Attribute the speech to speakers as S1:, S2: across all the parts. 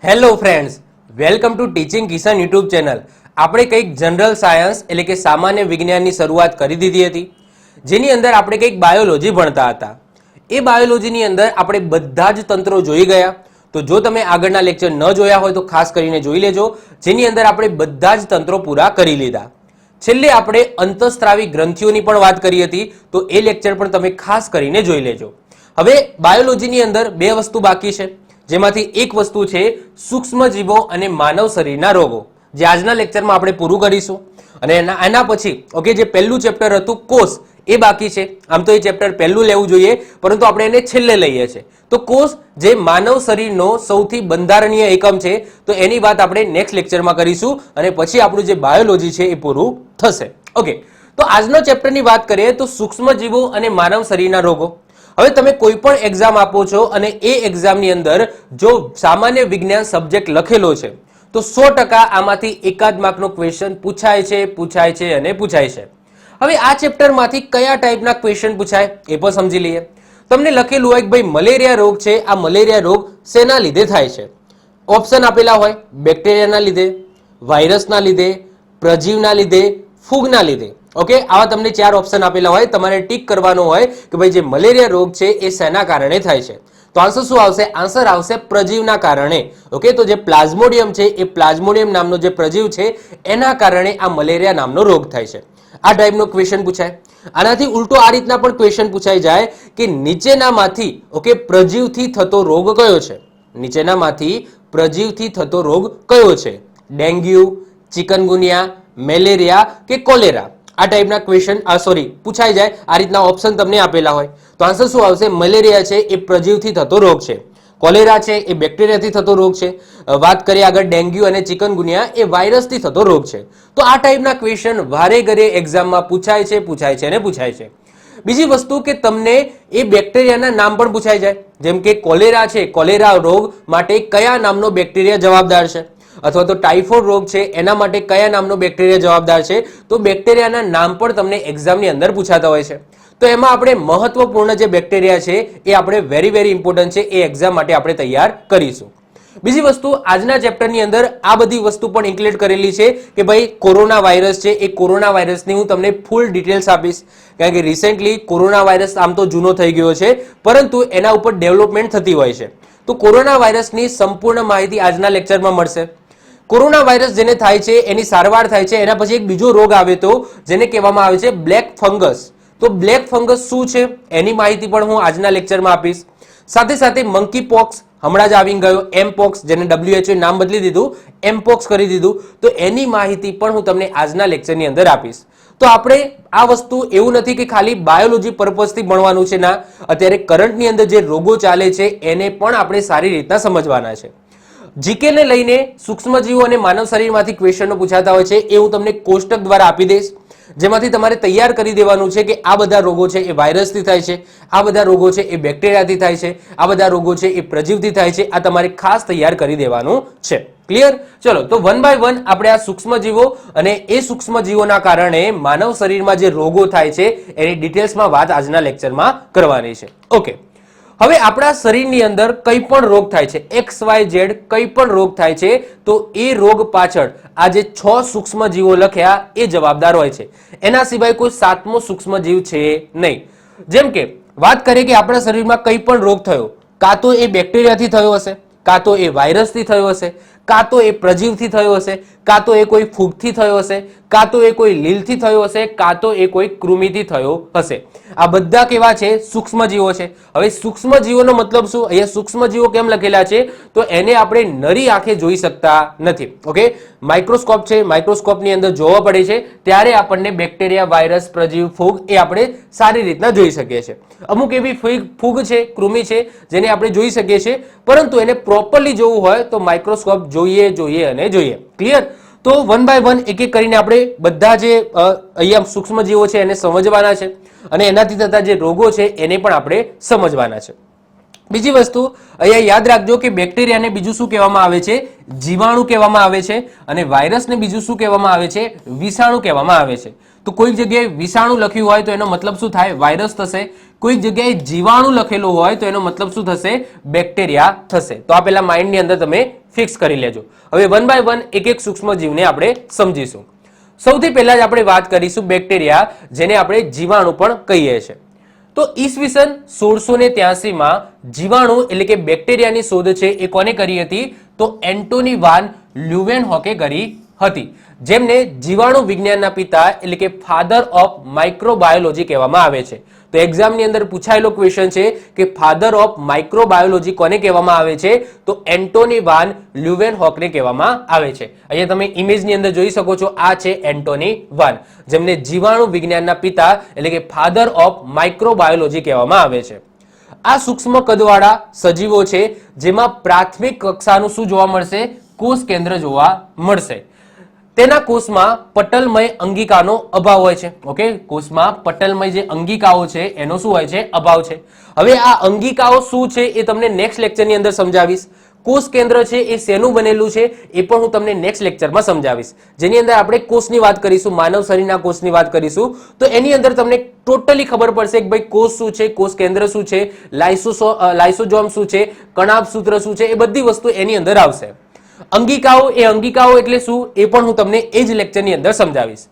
S1: Hello friends, welcome to teaching Kishan YouTube channel. આપણે કંઈક general science એટલે કે સામાન્ય વિજ્ઞાનની શરૂઆત કરી દીધી હતી, જેની અંદર આપણે કંઈક બાયોલોજી ભણતા હતા. એ બાયોલોજીની અંદર આપણે બધા જ તંત્રો જોઈ ગયા. તો જો તમે આગળના લેક્ચર ન જોયા હોય તો ખાસ કરીને જોઈ લેજો, જેની અંદર આપણે બધા જ તંત્રો પૂરા કરી લીધા. છેલ્લે આપણે અંતઃસ્ત્રાવી ગ્રંથિઓની પણ વાત કરી હતી, તો એ લેક્ચર પણ તમે ખાસ કરીને જોઈ લેજો. હવે બાયોલોજીની અંદર બે વસ્તુ બાકી છે, જેમાંથી એક વસ્તુ છે સૂક્ષ્મજીવો અને માનવ શરીરના રોગો, જે આજના લેક્ચરમાં આપણે પૂરું કરીશું. અને એના પછી ઓકે, જે પહેલું ચેપ્ટર હતું કોષ, એ બાકી છે. આમ તો એ ચેપ્ટર પહેલું લેવું જોઈએ, પરંતુ આપણે એને છેલ્લે લઈએ છીએ. તો કોષ જે માનવ શરીરનો સૌથી બંધારણીય એકમ છે, તો એની વાત આપણે નેક્સ્ટ લેક્ચરમાં કરીશું અને પછી આપણું જે બાયોલોજી છે એ પૂરું થશે. ઓકે, તો આજનો ચેપ્ટરની વાત કરીએ તો સૂક્ષ્મજીવો અને માનવ શરીરના રોગો. હવે તમે કોઈ પણ એક્ઝામ આપો છો અને એ એક્ઝામની અંદર જો સામાન્ય વિજ્ઞાન સબ્જેક્ટ લખેલો છે, તો 100% આમાંથી એકાદ માર્કનો ક્વેશ્ચન પૂછાય છે અને પૂછાય છે. હવે આ ચેપ્ટરમાંથી કયા ટાઈપના ક્વેશ્ચન પૂછાય એ પણ સમજી લઈએ. તમને લખેલું હોય કે ભાઈ મલેરિયા રોગ છે, આ મલેરિયા રોગ શેના લીધે થાય છે? ઓપ્શન આપેલા હોય બેક્ટેરિયાના લીધે, વાયરસના લીધે, પ્રજીવના લીધે, ફૂગના લીધે. ઓકે, આવા તમને 4 ઓપ્શન આપેલા હોય, તમારે ટીક કરવાનો હોય કે ભાઈ જે મલેરિયા રોગ છે એ શેના કારણે થાય છે. તો આન્સર શું આવશે? આન્સર આવશે પ્રજીવના કારણે. ઓકે, તો જે પ્લાઝ્મોડિયમ છે, એ પ્લાઝ્મોડિયમ નામનો જે પ્રજીવ છે એના કારણે આ મલેરિયા નામનો રોગ થાય છે. આ ટાઈપનો ક્વેશ્ચન પૂછાય. આનાથી ઉલટો આ રીતના પણ ક્વેશ્ચન પૂછાઈ જાય કે નીચેનામાંથી ઓકે પ્રજીવથી થતો રોગ કયો છે? નીચેનામાંથી પ્રજીવથી થતો રોગ કયો છે? ડેન્ગ્યુ, ચિકનગુનિયા, મેલેરિયા કે કોલેરા? આ ટાઈપના ક્વેશ્ચન પૂછાઈ જાય. આ રીતના ઓપ્શન તમને આપેલા હોય તો આન્સર શું આવશે? મલેરિયા છે એ પ્રજીવથી થતો રોગ છે, કોલેરા છે એ બેક્ટેરિયાથી થતો રોગ છે, વાત કરીએ આગળ ડેન્ગ્યુ અને ચિકનગુનિયા એ વાયરસથી થતો રોગ છે. તો આ ટાઈપના ક્વેશ્ચન વારે ઘરે એક્ઝામમાં પૂછાય છે. બીજી વસ્તુ કે તમને એ બેક્ટેરિયાના નામ પણ પૂછાઈ જાય, જેમ કે કોલેરા છે, કોલેરા રોગ માટે કયા નામનો બેક્ટેરિયા જવાબદાર છે? અથવા તો ટાઇફોઇડ રોગ છે, એના માટે કયા નામનો બેક્ટેરિયા જવાબદાર છે? તો બેક્ટેરિયાના નામ પણ તમને એક્ઝામની અંદર પૂછાતા હોય છે. તો એમાં આપણે મહત્વપૂર્ણ જે બેક્ટેરિયા છે એ આપણે વેરી ઇમ્પોર્ટન્ટ છે, એ એક્ઝામ માટે આપણે તૈયાર કરીશું. બીજી વસ્તુ, આજના ચેપ્ટરની અંદર આ બધી વસ્તુ પણ ઇન્ક્લુડ કરેલી છે કે ભાઈ કોરોના વાયરસ છે, એ કોરોના વાયરસની હું તમને ફૂલ ડિટેલ્સ આપીશ, કારણ કે રિસેન્ટલી કોરોના વાયરસ આમ તો જૂનો થઈ ગયો છે, પરંતુ એના ઉપર ડેવલપમેન્ટ થતી હોય છે. તો કોરોના વાયરસની સંપૂર્ણ માહિતી આજના લેક્ચરમાં મળશે. કોરોના વાયરસ જેને થાય છે એની સારવાર થાય છે. એના પછી એક બીજો રોગ આવે તો જેને કહેવામાં આવે છે બ્લેક ફંગસ. તો બ્લેક ફંગસ શું છે એની માહિતી પણ હું આજના લેક્ચરમાં આપીશ. સાથે સાથે મંકી પોક્સ હમણાં જ આવી ગયો, એમપોક્સ, જેને WHO નામ બદલી દીધું, એમપોક્સ કરી દીધું, તો એની માહિતી પણ હું તમને આજના લેક્ચરની અંદર આપીશ. તો આપણે આ વસ્તુ એવું નથી કે ખાલી બાયોલોજી પર્પઝથી ભણવાનું છે, ના, અત્યારે કરંટની અંદર જે રોગો ચાલે છે એને પણ આપણે સારી રીતના સમજવાના છે. જીકે ને લઈને સૂક્ષ્મજીવો અને માનવ શરીરમાંથી ક્વેશ્ચનો પૂછાતા હોય છે, એ હું તમને કોષ્ટક દ્વારા આપી દઈશ, જેમાંથી તમારે તૈયાર કરી દેવાનું છે કે આ બધા રોગો છે એ વાયરસથી થાય છે, આ બધા રોગો છે એ બેક્ટેરિયાથી થાય છે, આ બધા રોગો છે એ પ્રજીવથી થાય છે. આ તમારે ખાસ તૈયાર કરી દેવાનું છે. ક્લિયર? ચલો, તો વન બાય વન આપણે આ સૂક્ષ્મજીવો અને એ સૂક્ષ્મજીવોના કારણે માનવ શરીરમાં જે રોગો થાય છે એની ડિટેલ્સમાં વાત આજના લેક્ચરમાં કરવાની છે. ઓકે, હવે આપણા શરીરની અંદર કંઈ પણ રોગ થાય છે, XYZ કંઈ પણ રોગ થાય છે, તો એ રોગ પાછળ આ જે 6 સૂક્ષ્મજીવો લખ્યા એ જવાબદાર હોય છે. એના સિવાય કોઈ 7મો સૂક્ષ્મજીવ છે નહીં. જેમ કે વાત કરીએ કે આપણા શરીરમાં કંઈ પણ રોગ થયો, કાં તો એ બેક્ટેરિયાથી થયો હશે, કાં તો એ વાયરસથી થયો હશે, કાં તો એ પ્રજીવથી થયો હશે, કાં તો એ કોઈ ફૂગથી થયો હશે, કાં તો એ કોઈ લીલથી થયો હશે, કાં તો એ કોઈ કૃમિથી થયો હશે. આ બધા કેવા છે? સૂક્ષ્મજીવો છે. હવે સૂક્ષ્મજીવોનો મતલબ શું? અહીંયા સૂક્ષ્મજીવો કેમ લખેલા છે? તો એને આપણે નરી આંખે જોઈ શકતા નથી. ઓકે, માઇક્રોસ્કોપ છે, માઇક્રોસ્કોપની અંદર જોવા પડે છે, ત્યારે આપણને બેક્ટેરિયા, વાયરસ, પ્રજીવ, ફૂગ એ આપણે સારી રીતના જોઈ શકીએ છીએ. અમુક એવી ફૂગ છે, કૃમિ છે, જેને આપણે જોઈ શકીએ છીએ, પરંતુ એને પ્રોપરલી જોવું હોય તો માઇક્રોસ્કોપ જોઈએ. ક્લિયર? તો વન બાય વન એક એક કરીને આપણે બધા જે અહીંયા સૂક્ષ્મજીવો છે એને સમજવાના છે અને એનાથી થતા જે રોગો છે એને પણ આપણે સમજવાના છે. બીજી વસ્તુ અહીંયા યાદ રાખજો કે બેક્ટેરિયાને બીજું શું કહેવામાં આવે છે? જીવાણુ કહેવામાં આવે છે. અને વાયરસને બીજું શું કહેવામાં આવે છે? વિષાણુ કહેવામાં આવે છે. તો કોઈક જગ્યાએ વિષાણુ લખ્યું હોય તો એનો મતલબ શું થાય? વાયરસ થશે. કોઈક જગ્યાએ જીવાણુ લખેલું હોય તો એનો મતલબ શું થશે? બેક્ટેરિયા થશે. તો આ પેલા માઇન્ડની અંદર તમે ફિક્સ કરી લેજો. હવે વન બાય વન એક એક સૂક્ષ્મ જીવને આપણે સમજીશું. સૌથી પહેલા જ આપણે વાત કરીશું બેક્ટેરિયા, જેને આપણે જીવાણુ પણ કહીએ છીએ. તો ઈસવીસન 1683 માં જીવાણુ એટલે કે બેક્ટેરિયાની શોધ છે એ કોને કરી હતી? તો એન્ટોની વાન લ્યુવેનહોકે કરી હતી, જેમને જીવાણુ વિજ્ઞાનના પિતા એટલે કે ફાધર ઓફ માઇક્રોબાયોલોજી કહેવામાં આવે છે. તો એક્ઝામની અંદર પૂછાયેલો ક્વેશ્ચન છે કે ફાધર ઓફ માઇક્રોબાયોલોજી કોને કહેવામાં આવે છે? તો એન્ટોની વાન લ્યુવેનહોકને કહેવામાં આવે છે. અહીંયા તમે ઇમેજની અંદર જોઈ શકો છો, આ છે એન્ટોની વાન, જેમને જીવાણુ વિજ્ઞાનના પિતા એટલે કે ફાધર ઓફ માઇક્રોબાયોલોજી કહેવામાં આવે છે. આ સૂક્ષ્મ કદવાળા સજીવો છે જેમાં પ્રાથમિક કક્ષાનું શું જોવા મળશે? કોષ કેન્દ્ર જોવા મળશે. તેના કોષમાં પટલમય અંગિકાનો અભાવ હોય છે. ઓકે, કોષમાં પટલમય જે અંગિકાઓ છે એનો શું હોય છે? અભાવ છે. હવે આ અંગિકાઓ શું છે એ તમને નેક્સ્ટ લેક્ચરની અંદર સમજાવીશ. કોષ કેન્દ્ર છે એ શેનું બનેલું છે એ પણ હું તમને નેક્સ્ટ લેક્ચરમાં સમજાવીશ, જેની અંદર આપણે કોષની વાત કરીશું, માનવ શરીરના કોષની વાત કરીશું. તો એની અંદર તમને ટોટલી ખબર પડશે કે ભાઈ કોષ શું છે, કોષ કેન્દ્ર શું છે, લાઇસોઝોમ શું છે, કણાભ સૂત્ર શું છે, એ બધી વસ્તુ એની અંદર આવશે. અંગિકાઓ એટલે શું એ પણ હું તમને એ જ લેક્ચરની અંદર સમજાવીશ.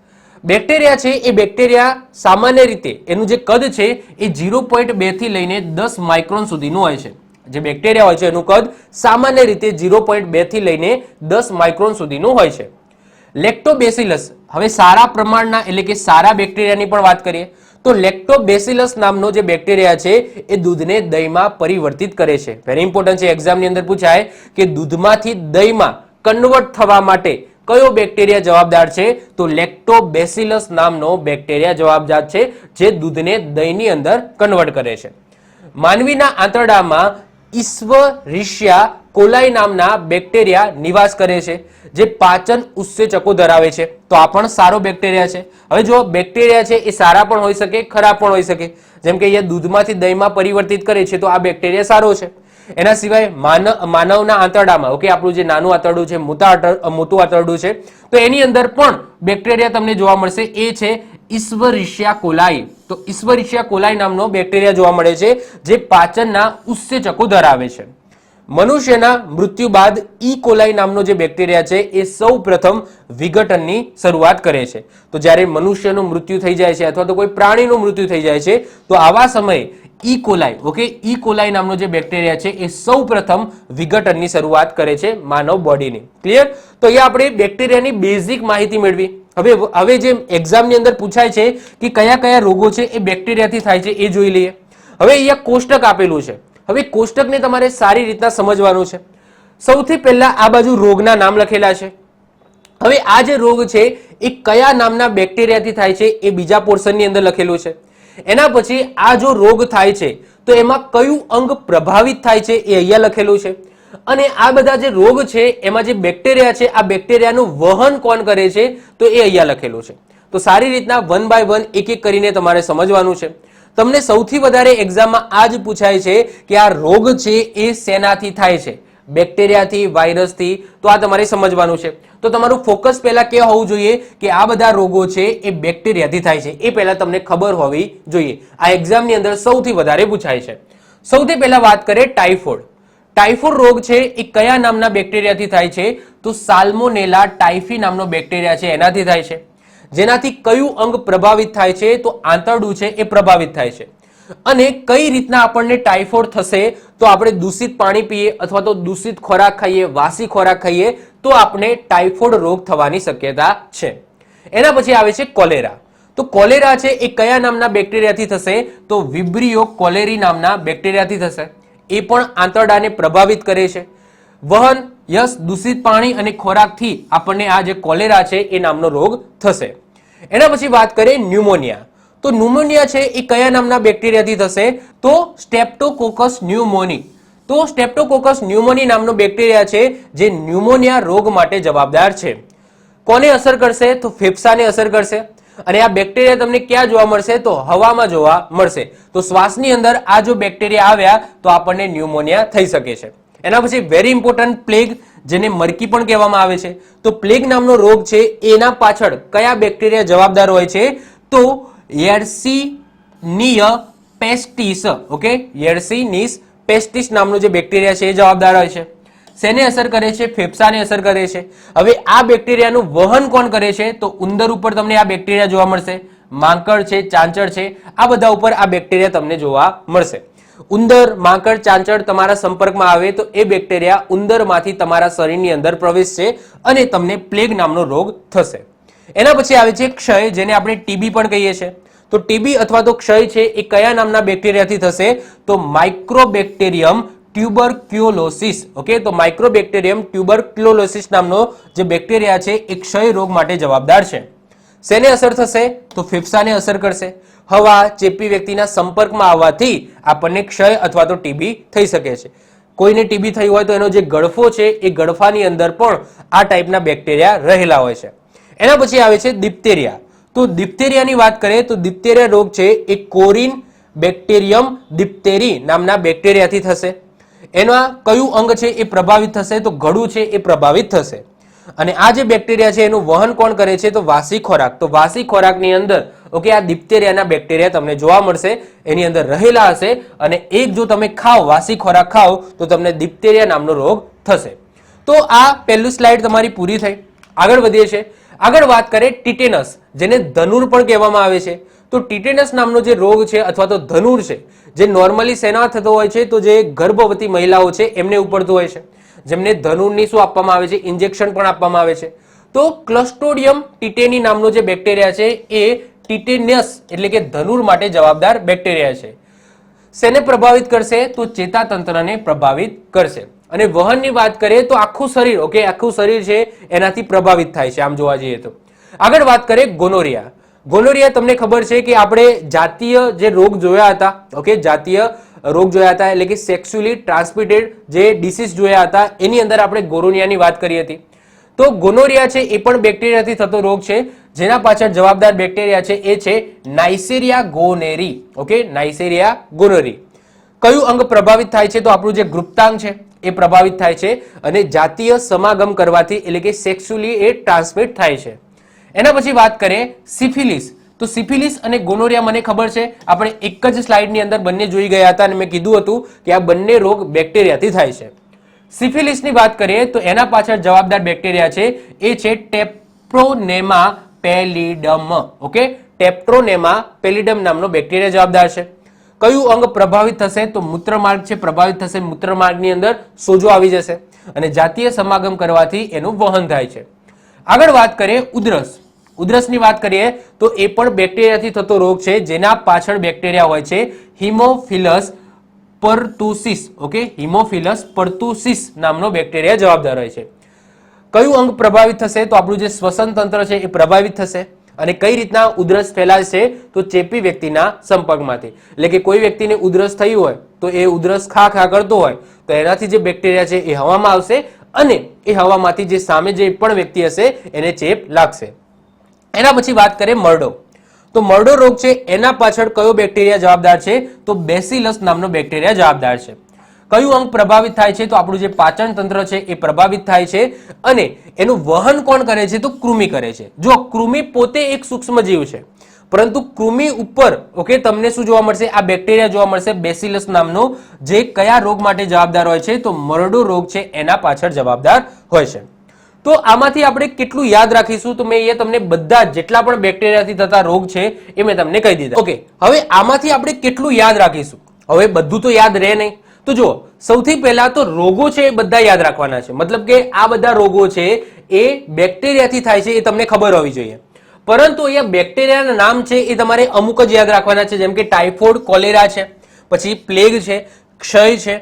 S1: બેક્ટેરિયા છે એ બેક્ટેરિયા સામાન્ય રીતે એનું જે કદ છે એ 0.2 થી લઈને 10 માઇક્રોન સુધીનું હોય છે. જે બેક્ટેરિયા હોય છે એનું કદ સામાન્ય રીતે 0.2 થી લઈને 10 માઇક્રોન સુધીનું હોય છે. લેક્ટોબેસિલસ, હવે સારા પ્રમાણના એટલે કે સારા બેક્ટેરિયાની પણ વાત કરીએ તો લેક્ટોબેસિલસ નામનો જે બેક્ટેરિયા છે એ દૂધને દહીંમાં પરિવર્તિત કરે છે. વેરી ઇમ્પોર્ટન્ટ છે, એક્ઝામની અંદર પૂછાય કે દૂધમાંથી દહીંમાં કન્વર્ટ થવા માટે કયો બેક્ટેરિયા જવાબદાર છે? તો લેક્ટોબેસિલસ નામનો બેક્ટેરિયા જવાબદાર છે, જે દૂધને દહીંની અંદર કન્વર્ટ કરે છે. માનવીના આંતરડામાં ઇસ્વરિશિયા કોલાઈ નામના બેક્ટેરિયા નિવાસ કરે છે, જે પાચન ઉત્સેચકો ધરાવે છે. તો આ પણ સારો બેક્ટેરિયા છે. હવે જો બેક્ટેરિયા છે એ સારા પણ હોઈ શકે, ખરાબ પણ હોઈ શકે. જેમ કે અહીંયા દૂધમાંથી દહીંમાં પરિવર્તિત કરે છે તો આ બેક્ટેરિયા સારો છે. એના સિવાય માનવના આંતરડામાં, ઓકે, આપણું જે નાનું આંતરડું છે, મોટું આંતરડું છે, તો એની અંદર પણ બેક્ટેરિયા તમને જોવા મળશે. એ છે ઇસ્વરિશિયા કોલાઈ. તો ઇસ્વરિશિયા કોલાઈ નામનો બેક્ટેરિયા જોવા મળે છે, જે પાચનના ઉત્સેચકો ધરાવે છે. મનુષ્યના મૃત્યુ બાદ ઈ કોલાઈ નામનો જે બેક્ટેરિયા છે એ સૌ પ્રથમ વિઘટનની શરૂઆત કરે છે. તો જ્યારે મનુષ્યનું મૃત્યુ થઈ જાય છે અથવા તો કોઈ પ્રાણીનું મૃત્યુ થઈ જાય છે તો આવા સમયે ઈ કોલાઈ, ઓકે, ઈ કોલાઈ નામનો જે બેક્ટેરિયા છે એ સૌ પ્રથમ વિઘટનની શરૂઆત કરે છે માનવ બોડીની. ક્લિયર? તો અહીંયા આપણે બેક્ટેરિયાની બેઝિક માહિતી મેળવી. હવે જે એક્ઝામની અંદર પૂછાય છે કે કયા કયા રોગો છે એ બેક્ટેરિયાથી થાય છે એ જોઈ લઈએ. હવે અહીંયા કોષ્ટક આપેલું છે. હવે કોષ્ટકને તમારે સારી રીતના સમજવાનું છે. સૌથી પહેલા આ બાજુ રોગના નામ લખેલા છે. હવે આ જે રોગ છે એ કયા નામના બેક્ટેરિયાથી થાય છે એ બીજા પોર્શનની અંદર લખેલું છે. એના પછી આ જો રોગ થાય છે તો એમાં કયું અંગ પ્રભાવિત થાય છે એ અહીંયા લખેલું છે. અને આ બધા જે રોગ છે એમાં જે બેક્ટેરિયા છે આ બેક્ટેરિયાનું વહન કોણ કરે છે તો એ અહીંયા લખેલું છે. તો સારી રીતના વન બાય વન એક એક કરીને તમારે સમજવાનું છે. તમને સૌથી વધારે એક્ઝામમાં આ જ પૂછાય છે કે આ રોગ છે એ શેનાથી થાય છે? બેક્ટેરિયાથી, વાયરસથી. તો આ તમારે સમજવાનું છે. તો તમારું ફોકસ પહેલા કે હોવું જોઈએ કે આ બધા રોગો છે એ બેક્ટેરિયાથી થાય છે, એ પહેલા તમને ખબર હોવી જોઈએ. આ એક્ઝામની અંદર સૌથી વધારે પૂછાય છે. સૌથી પહેલા વાત કરીએ ટાઇફોઇડ. ટાઇફોઇડ રોગ છે એ કયા નામના બેક્ટેરિયાથી થાય છે? તો સાલ્મોનેલા ટાઇફી નામનો બેક્ટેરિયા છે એનાથી થાય છે. જેનાથી કયું અંગ પ્રભાવિત થાય છે? તો આંતરડું છે એ પ્રભાવિત થાય છે. અને કઈ રીતના આપણને ટાઇફોઇડ થશે? તો આપણે દૂષિત પાણી પીએ અથવા તો દૂષિત ખોરાક ખાઈએ, વાસી ખોરાક ખાઈએ તો આપણે ટાઇફોઇડ રોગ થવાની શક્યતા છે. એના પછી આવે છે કોલેરા. તો કોલેરા છે એ કયા નામના બેક્ટેરિયાથી થશે? તો વિબ્રિયો કોલેરી નામના બેક્ટેરિયાથી થશે. એ પણ આંતરડાને પ્રભાવિત કરે છે. વહન, યસ, દૂષિત પાણી અને ખોરાકથી આપણને આ જે કોલેરા છે એ નામનો રોગ થશે. એના પછી વાત કરીએ ન્યુમોનિયા. તો ન્યુમોનિયા છે એ કયા નામના બેક્ટેરિયાથી થશે? તો સ્ટેપ્ટોકોકસ ન્યુમોની. તો સ્ટેપ્ટોકોકસ ન્યુમોની નામનો બેક્ટેરિયા છે જે ન્યુમોનિયા રોગ માટે જવાબદાર છે. કોને અસર કરશે? તો ફેફસાને અસર કરશે. અને આ બેક્ટેરિયા તમને ક્યાં જોવા મળશે? તો હવામાં જોવા મળશે. તો શ્વાસની અંદર આ જો બેક્ટેરિયા આવ્યા તો આપણને ન્યુમોનિયા થઈ શકે છે. એના પછી વેરી ઇમ્પોર્ટન્ટ પ્લેગ, જેને મરકી પણ કહેવામાં આવે છે. તો પ્લેગ નામનો રોગ છે એના પાછળ કયા બેક્ટેરિયા જવાબદાર હોય છે? તો યર્સીનિયા પેસ્ટિસ. ઓકે, યર્સીનિસ પેસ્ટિસ નામનો જે બેક્ટેરિયા છે એ જવાબદાર હોય છે. શેને અસર કરે છે? ફેફસાને અસર કરે છે. હવે આ બેક્ટેરિયાનું વહન કોણ કરે છે? તો ઉંદર ઉપર તમને આ બેક્ટેરિયા જોવા મળશે, માંકડ છે, ચાંચડ છે, આ બધા ઉપર આ બેક્ટેરિયા તમને જોવા મળશે. ઉંદર, માંકડ, ચાંચડ તમારા સંપર્કમાં આવે તો એ બેક્ટેરિયા ઉંદરમાંથી તમારા શરીરની અંદર પ્રવેશશે અને તમને પ્લેગ નામનો રોગ થશે. એના પછી આવે છે ક્ષય, જેને આપણે ટીબી પણ કહીએ છીએ. તો ટીબી અથવા તો ક્ષય છે એ કયા નામના બેક્ટેરિયાથી થશે? તો માઇક્રોબેક્ટેરિયમ ટ્યુબરક્યુલોસિસ. ઓકે, તો માઇક્રોબેક્ટેરિયમ ટ્યુબરક્યુલોસિસ નામનો જે બેક્ટેરિયા છે એ ક્ષય રોગ માટે જવાબદાર છે. શેને અસર થશે? તો ફેફસાને અસર કરશે. હવા ચેપી વ્યક્તિના સંપર્કમાં આવવાથી આપણને ક્ષય અથવા તો ટીબી થઈ શકે છે. કોઈને ટીબી થઈ હોય તો એનો જે ગળફો છે એ ગળફાની અંદર પણ આ ટાઈપના બેક્ટેરિયા રહેલા હોય છે. એના પછી આવે છે દિપ્તેરિયા. તો દિપ્તેરિયાની વાત કરીએ તો દિપ્તેરિયા રોગ છે એ કોરિન બેક્ટેરિયમ દિપ્તેરી નામના બેક્ટેરિયાથી થશે. એના કયું અંગ છે એ પ્રભાવિત થશે? તો ગળું છે એ પ્રભાવિત થશે. અને આ જે બેક્ટેરિયા છે એનું વહન કોણ કરે છે? તો વાસી ખોરાક. તો વાસી ખોરાકની અંદર ઓકે આ દિપ્તેરિયાના બેક્ટેરિયા તમને જોવા મળશે, એની અંદર રહેલા હશે અને એક જો તમે ખાઓ, વાસી ખોરાક ખાઓ તો તમને દિપ્તેરિયા નામનો રોગ થશે. તો આ પહેલું સ્લાઇડ તમારી પૂરી થઈ. આગળ વધીએ છીએ. આગળ વાત કરીએ ટીટેનસ, જેને ધનુર પણ કહેવામાં આવે છે. તો ટીટેનસ નામનો જે રોગ છે અથવા તો ધનુર છે, જે નોર્મલી શેના થતો હોય છે? તો જે ગર્ભવતી મહિલાઓ છે એમને ઉપડતો હોય છે, જેમને ધનુરની શું આપવામાં આવે છે? ઇન્જેક્શન પણ આપવામાં આવે છે. તો ક્લસ્ટોડિયમ ટીટેની નામનો જે બેક્ટેરિયા છે એ ટીટેનસ એટલે કે ધનુર માટે જવાબદાર બેક્ટેરિયા છે. શેને પ્રભાવિત કરશે? તો ચેતાતંત્રને પ્રભાવિત કરશે. અને વહનની વાત કરીએ તો આખું શરીર, ઓકે આખું શરીર છે એનાથી પ્રભાવિત થાય છે આમ જોવા જઈએ તો. આગળ વાત કરીએ ગોનોરિયા. ગોનોરિયા તમને ખબર છે કે આપણે જાતીય જે રોગ જોયા હતા, ઓકે જાતીય રોગ જોયા હતા એટલે કે સેક્સ્યુઅલી ટ્રાન્સમિટેડ જે ડિસીઝ જોયા હતા એની અંદર આપણે ગોનોરિયાની વાત કરી હતી. તો ગોનોરિયા છે એ પણ બેક્ટેરિયાથી થતો રોગ છે, જેના પાછળ જવાબદાર બેક્ટેરિયા છે એ છે નાઇસેરિયા ગોનેરી. ઓકે, નાઇસેરિયા ગોનેરી. કયું અંગ પ્રભાવિત થાય છે? તો આપણું જે ગુપ્તાંગ છે એ પ્રભાવિત થાય છે અને જાતીય સમાગમ કરવાથી એટલે કે સેક્સ્યુઅલી એ ટ્રાન્સમિટ થાય છે. એના પછી વાત કરીએ સિફિલિસ. તો સિફિલિસ અને ગોનોરિયા મને ખબર છે, આપણે એક જ સ્લાઇડની અંદર બંને જોઈ ગયા હતા અને મેં કીધું હતું કે આ બંને રોગ બેક્ટેરિયાથી થાય છે. સિફિલિસની વાત કરીએ તો એના પાછળ જવાબદાર બેક્ટેરિયા છે એ છે ટેપ્રોનેમા પેલિડમ. ઓકે, ટેપ્રોનેમા પેલિડમ નામનો બેક્ટેરિયા જવાબદાર છે. કયું અંગ પ્રભાવિત થશે? તો મૂત્રમાર્ગ છે પ્રભાવિત થશે. મૂત્રમાર્ગની અંદર સોજો આવી જશે અને જાતીય સમાગમ કરવાથી એનું વહન થાય છે. આગળ વાત કરીએ ઉધરસ. ઉધરસની વાત કરીએ તો એ પણ બેક્ટેરિયાથી થતો રોગ છે, જેના પાછળ બેક્ટેરિયા હોય છે હિમોફિલસ પરતુસિસ. ઓકે, હિમોફિલસ પરતુસિસ નામનો બેક્ટેરિયા જવાબદાર હોય છે. કયું અંગ પ્રભાવિત થશે? તો આપણું જે શ્વસન તંત્ર છે એ પ્રભાવિત થશે. અને કઈ રીતના ઉધરસ ફેલાય છે? તો ચેપી વ્યક્તિના સંપર્કમાંથી. એટલે કે કોઈ વ્યક્તિને ઉધરસ થઈ હોય તો એ ઉધરસ ખા કરતો હોય તો એનાથી જે બેક્ટેરિયા છે એ હવામાં આવશે અને એ હવામાંથી જે સામે જે પણ વ્યક્તિ હશે એને ચેપ લાગશે. એના પછી વાત કરીએ મરડો. તો મરડો રોગ છે એના પાછળ કયો બેક્ટેરિયા જવાબદાર છે? તો બેસિલસ નામનો બેક્ટેરિયા જવાબદાર છે. કયું અંગ પ્રભાવિત થાય છે? તો આપણું જે પાચન તંત્ર છે એ પ્રભાવિત થાય છે અને એનું વહન કોણ કરે છે? તો કૃમિ કરે છે. જો કૃમિ પોતે એક સૂક્ષ્મ જીવ છે, પરંતુ કૃમિ ઉપર ઓકે તમને શું જોવા મળશે? આ બેક્ટેરિયા જોવા મળશે બેસિલસ નામનો, જે કયા રોગ માટે જવાબદાર હોય છે? તો મરડો રોગ છે એના પાછળ જવાબદાર હોય છે. તો આમાંથી આપણે કેટલું યાદ રાખીશું? તો મેં અહીંયા તમને બધા જેટલા પણ બેક્ટેરિયાથી થતા રોગ છે એ મેં તમને કહી દીધા. ઓકે, હવે આમાંથી આપણે કેટલું યાદ રાખીશું? હવે બધું તો યાદ રહે નહીં. તો જુઓ, સૌથી પહેલા તો રોગો છે એ બધા યાદ રાખવાના છે. મતલબ કે આ બધા રોગો છે એ બેક્ટેરિયાથી થાય છે એ તમને ખબર હોવી જોઈએ. પરંતુ અહીંયા બેક્ટેરિયાના નામ છે એ તમારે અમુક જ યાદ રાખવાના છે, જેમ કે ટાઇફોઇડ, કોલેરા છે, પછી પ્લેગ છે, ક્ષય છે.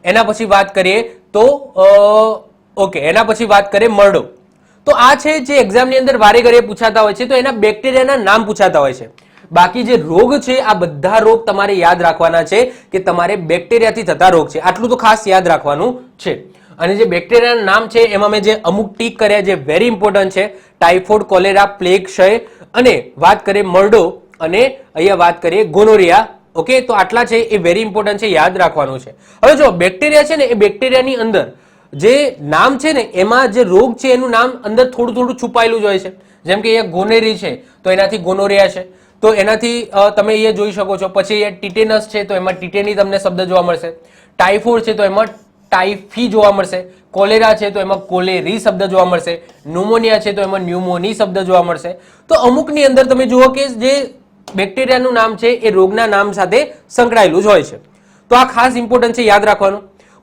S1: એના પછી વાત કરીએ તો ઓકે એના પછી વાત કરીએ મરડો. તો આ છે જે એક્ઝામની અંદર વારે ઘડીએ પૂછાતા હોય છે, તો એના બેક્ટેરિયાના નામ પૂછાતા હોય છે. બાકી જે રોગ છે આ બધા રોગ તમારે યાદ રાખવાના છે કે તમારે બેક્ટેરિયાથી થતા રોગ છે, આટલું તો ખાસ યાદ રાખવાનું છે. અને જે બેક્ટેરિયાના નામ છે એમાં મેં જે અમુક ટીક કર્યા જે વેરી ઇમ્પોર્ટન્ટ છે, ટાઇફોઇડ, કોલેરા, પ્લેગ, ક્ષય અને વાત કરીએ મરડો અને અહીંયા વાત કરીએ ગોનોરિયા. ઓકે, તો આટલા છે એ વેરી ઇમ્પોર્ટન્ટ છે, યાદ રાખવાનું છે. હવે જો બેક્ટેરિયા છે ને એ બેક્ટેરિયાની અંદર જે નામ છે ને એમાં જે રોગ છે એનું નામ અંદર થોડું થોડું છુપાયેલું જ હોય છે. જેમ કે અહીંયા ગોનેરી છે તો એનાથી ગોનોરિયા છે, તો એનાથી તમે અહીંયા જોઈ શકો છો. પછી અહીંયા ટીટેનસ છે તો એમાં ટીટેની તમને શબ્દ જોવા મળશે. ટાઇફોઇડ છે તો એમાં ટાઇફી જોવા મળશે. કોલેરા છે તો એમાં કોલેરી શબ્દ જોવા મળશે. ન્યુમોનિયા છે તો એમાં ન્યુમોની શબ્દ જોવા મળશે. તો અમુકની અંદર તમે જુઓ કે જે બેક્ટેરિયાનું નામ છે એ રોગના નામ સાથે સંકળાયેલું જ હોય છે. તો આ ખાસ ઇમ્પોર્ટન્ટ છે, યાદ રાખવાનું.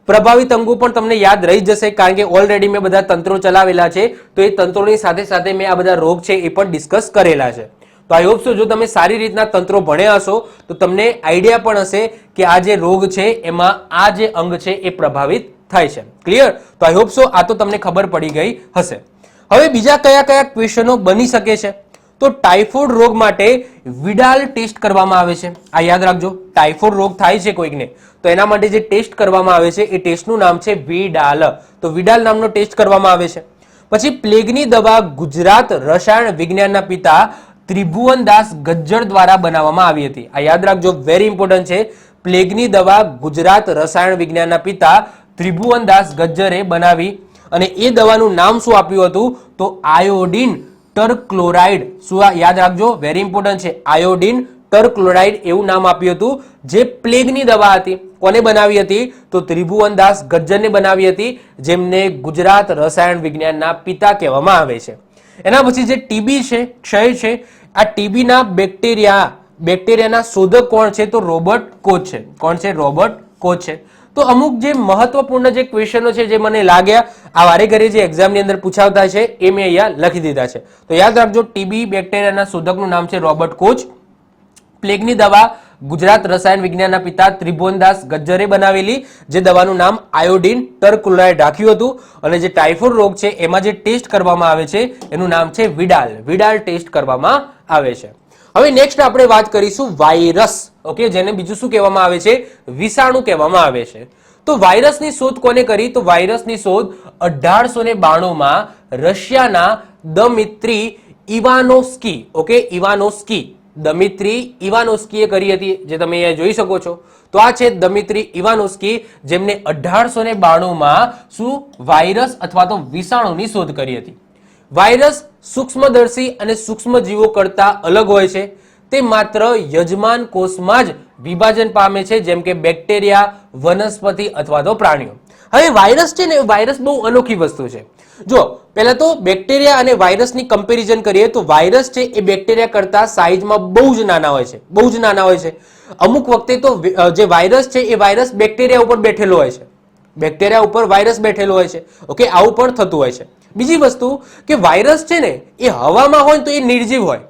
S1: પ્રભાવિત અંગો પણ તમને યાદ રહી જશે, કારણ કે ઓલરેડી મેં બધા તંત્રો ચલાવેલા છે, તો એ તંત્રોની સાથે સાથે મેં આ બધા રોગ છે એ પણ ડિસ્કસ કરેલા છે. તો આઈ હોપ સો જો તમે સારી રીતના તંત્રો ભણ્યા હશો તો તમને આઈડિયા પણ હશે કે આ જે રોગ છે એમાં આ જે અંગ છે એ પ્રભાવિત થાય છે. ક્લિયર? તો આઈ હોપ સો આ તો તમને ખબર પડી ગઈ હશે. હવે બીજા કયા કયા ક્વેશ્ચનો બની શકે છે? તો ટાઇફોઇડ રોગ માટે વિડાલ ટેસ્ટ કરવામાં આવે છે. આ યાદ રાખજો, ટાઇફોઇડ રોગ થાય છે કોઈકને તો એના માટે જે ટેસ્ટ કરવામાં આવે છે એ ટેસ્ટનું નામ છે વિડાલ. તો વિડાલ નામનો ટેસ્ટ કરવામાં આવે છે. પછી પ્લેગની દવા ગુજરાત રસાયણ વિજ્ઞાનના પિતા ત્રિભુવનદાસ ગજ્જર દ્વારા બનાવવામાં આવી હતી. આ યાદ રાખજો, વેરી ઇમ્પોર્ટન્ટ છે. પ્લેગની દવા ગુજરાત રસાયણ વિજ્ઞાનના પિતા ત્રિભુવનદાસ ગજ્જરે બનાવી અને એ દવાનું નામ શું આપ્યું હતું? તો આયોડિન ટરક્લોરાઇડ. શું યાદ રાખજો, વેરી ઇમ્પોર્ટન્ટ છે. આયોડિન ટરક્લોરાઇડ એવું નામ આપ્યું હતું, જે પ્લેગની દવા હતી. કોને બનાવી હતી? તો ત્રિભુવનદાસ ગજ્જરને બનાવી હતી, જેમને ગુજરાત રસાયણ વિજ્ઞાનના પિતા કહેવામાં આવે છે. એના પછી જે ટીબી છે, ક્ષય છે, આ ટીબીના બેક્ટેરિયાના શોધક કોણ છે? તો રોબર્ટ કોચ છે. કોણ છે? રોબર્ટ કોચ છે. તો અમુક જે મહત્વપૂર્ણ જે ક્વેશ્ચનો છે જે મને લાગ્યા આ વારે ઘરે જે એક્ઝામની અંદર પૂછાવતા છે એ મેં અહીંયા લખી દીધા છે. તો યાદ રાખજો, ટીબી બેક્ટેરિયાના શોધકનું નામ છે રોબર્ટ કોચ. પ્લેગની દવા ગુજરાત રસાયણ વિજ્ઞાનના પિતા ત્રિભુવનદાસ ગજ્જરે બનાવેલી, જે દવાનું નામ આયોડિન ટરક્લોરાઇડ રાખ્યું હતું. અને જે ટાઇફોઇડ રોગ છે એમાં જે ટેસ્ટ કરવામાં આવે છે એનું નામ છે વિડાલ. વિડાલ ટેસ્ટ કરવામાં આવે છે. હવે નેક્સ્ટ આપણે વાત કરીશું વાયરસ. ઓકે, જેને બીજું શું કહેવામાં આવે છે? વિષાણુ કહેવામાં આવે છે. તો વાયરસની શોધ કોને કરી? તો વાયરસની શોધ 1892 માં રશિયાના દમિત્રી ઇવાનોસ્કી. ઓકે, ઇવાનોસ્કી, દમિત્રી ઇવાનોસ્કીએ કરી હતી, જે તમે અહીંયા જોઈ શકો છો. તો આ છે દમિત્રી ઇવાનોસ્કી, જેમને 1892 માં શું વાયરસ અથવા તો વિષાણુની શોધ કરી હતી. વાયરસ સૂક્ષ્મદર્શી અને સૂક્ષ્મજીવો કરતા અલગ હોય છે. તે માત્ર યજમાન કોષમાં જ વિભાજન પામે છે, જેમ કે બેક્ટેરિયા, વનસ્પતિ અથવા તો પ્રાણીઓ. હવે વાયરસ છે ને, વાયરસ બહુ અનોખી વસ્તુ છે. જો પહેલા તો બેક્ટેરિયા અને વાયરસની કમ્પેરિઝન કરીએ તો વાયરસ છે એ બેક્ટેરિયા કરતા સાઈઝમાં બહુ જ નાના હોય છે, બહુ જ નાના હોય છે. અમુક વખતે તો જે વાયરસ છે એ વાયરસ બેક્ટેરિયા ઉપર બેઠેલો હોય છે, બેક્ટેરિયા ઉપર વાયરસ બેઠેલો હોય છે. ઓકે, આવું પણ થતું હોય છે. બીજી વસ્તુ કે વાયરસ છે ને એ હવામાં હોય તો એ નિર્જીવ હોય.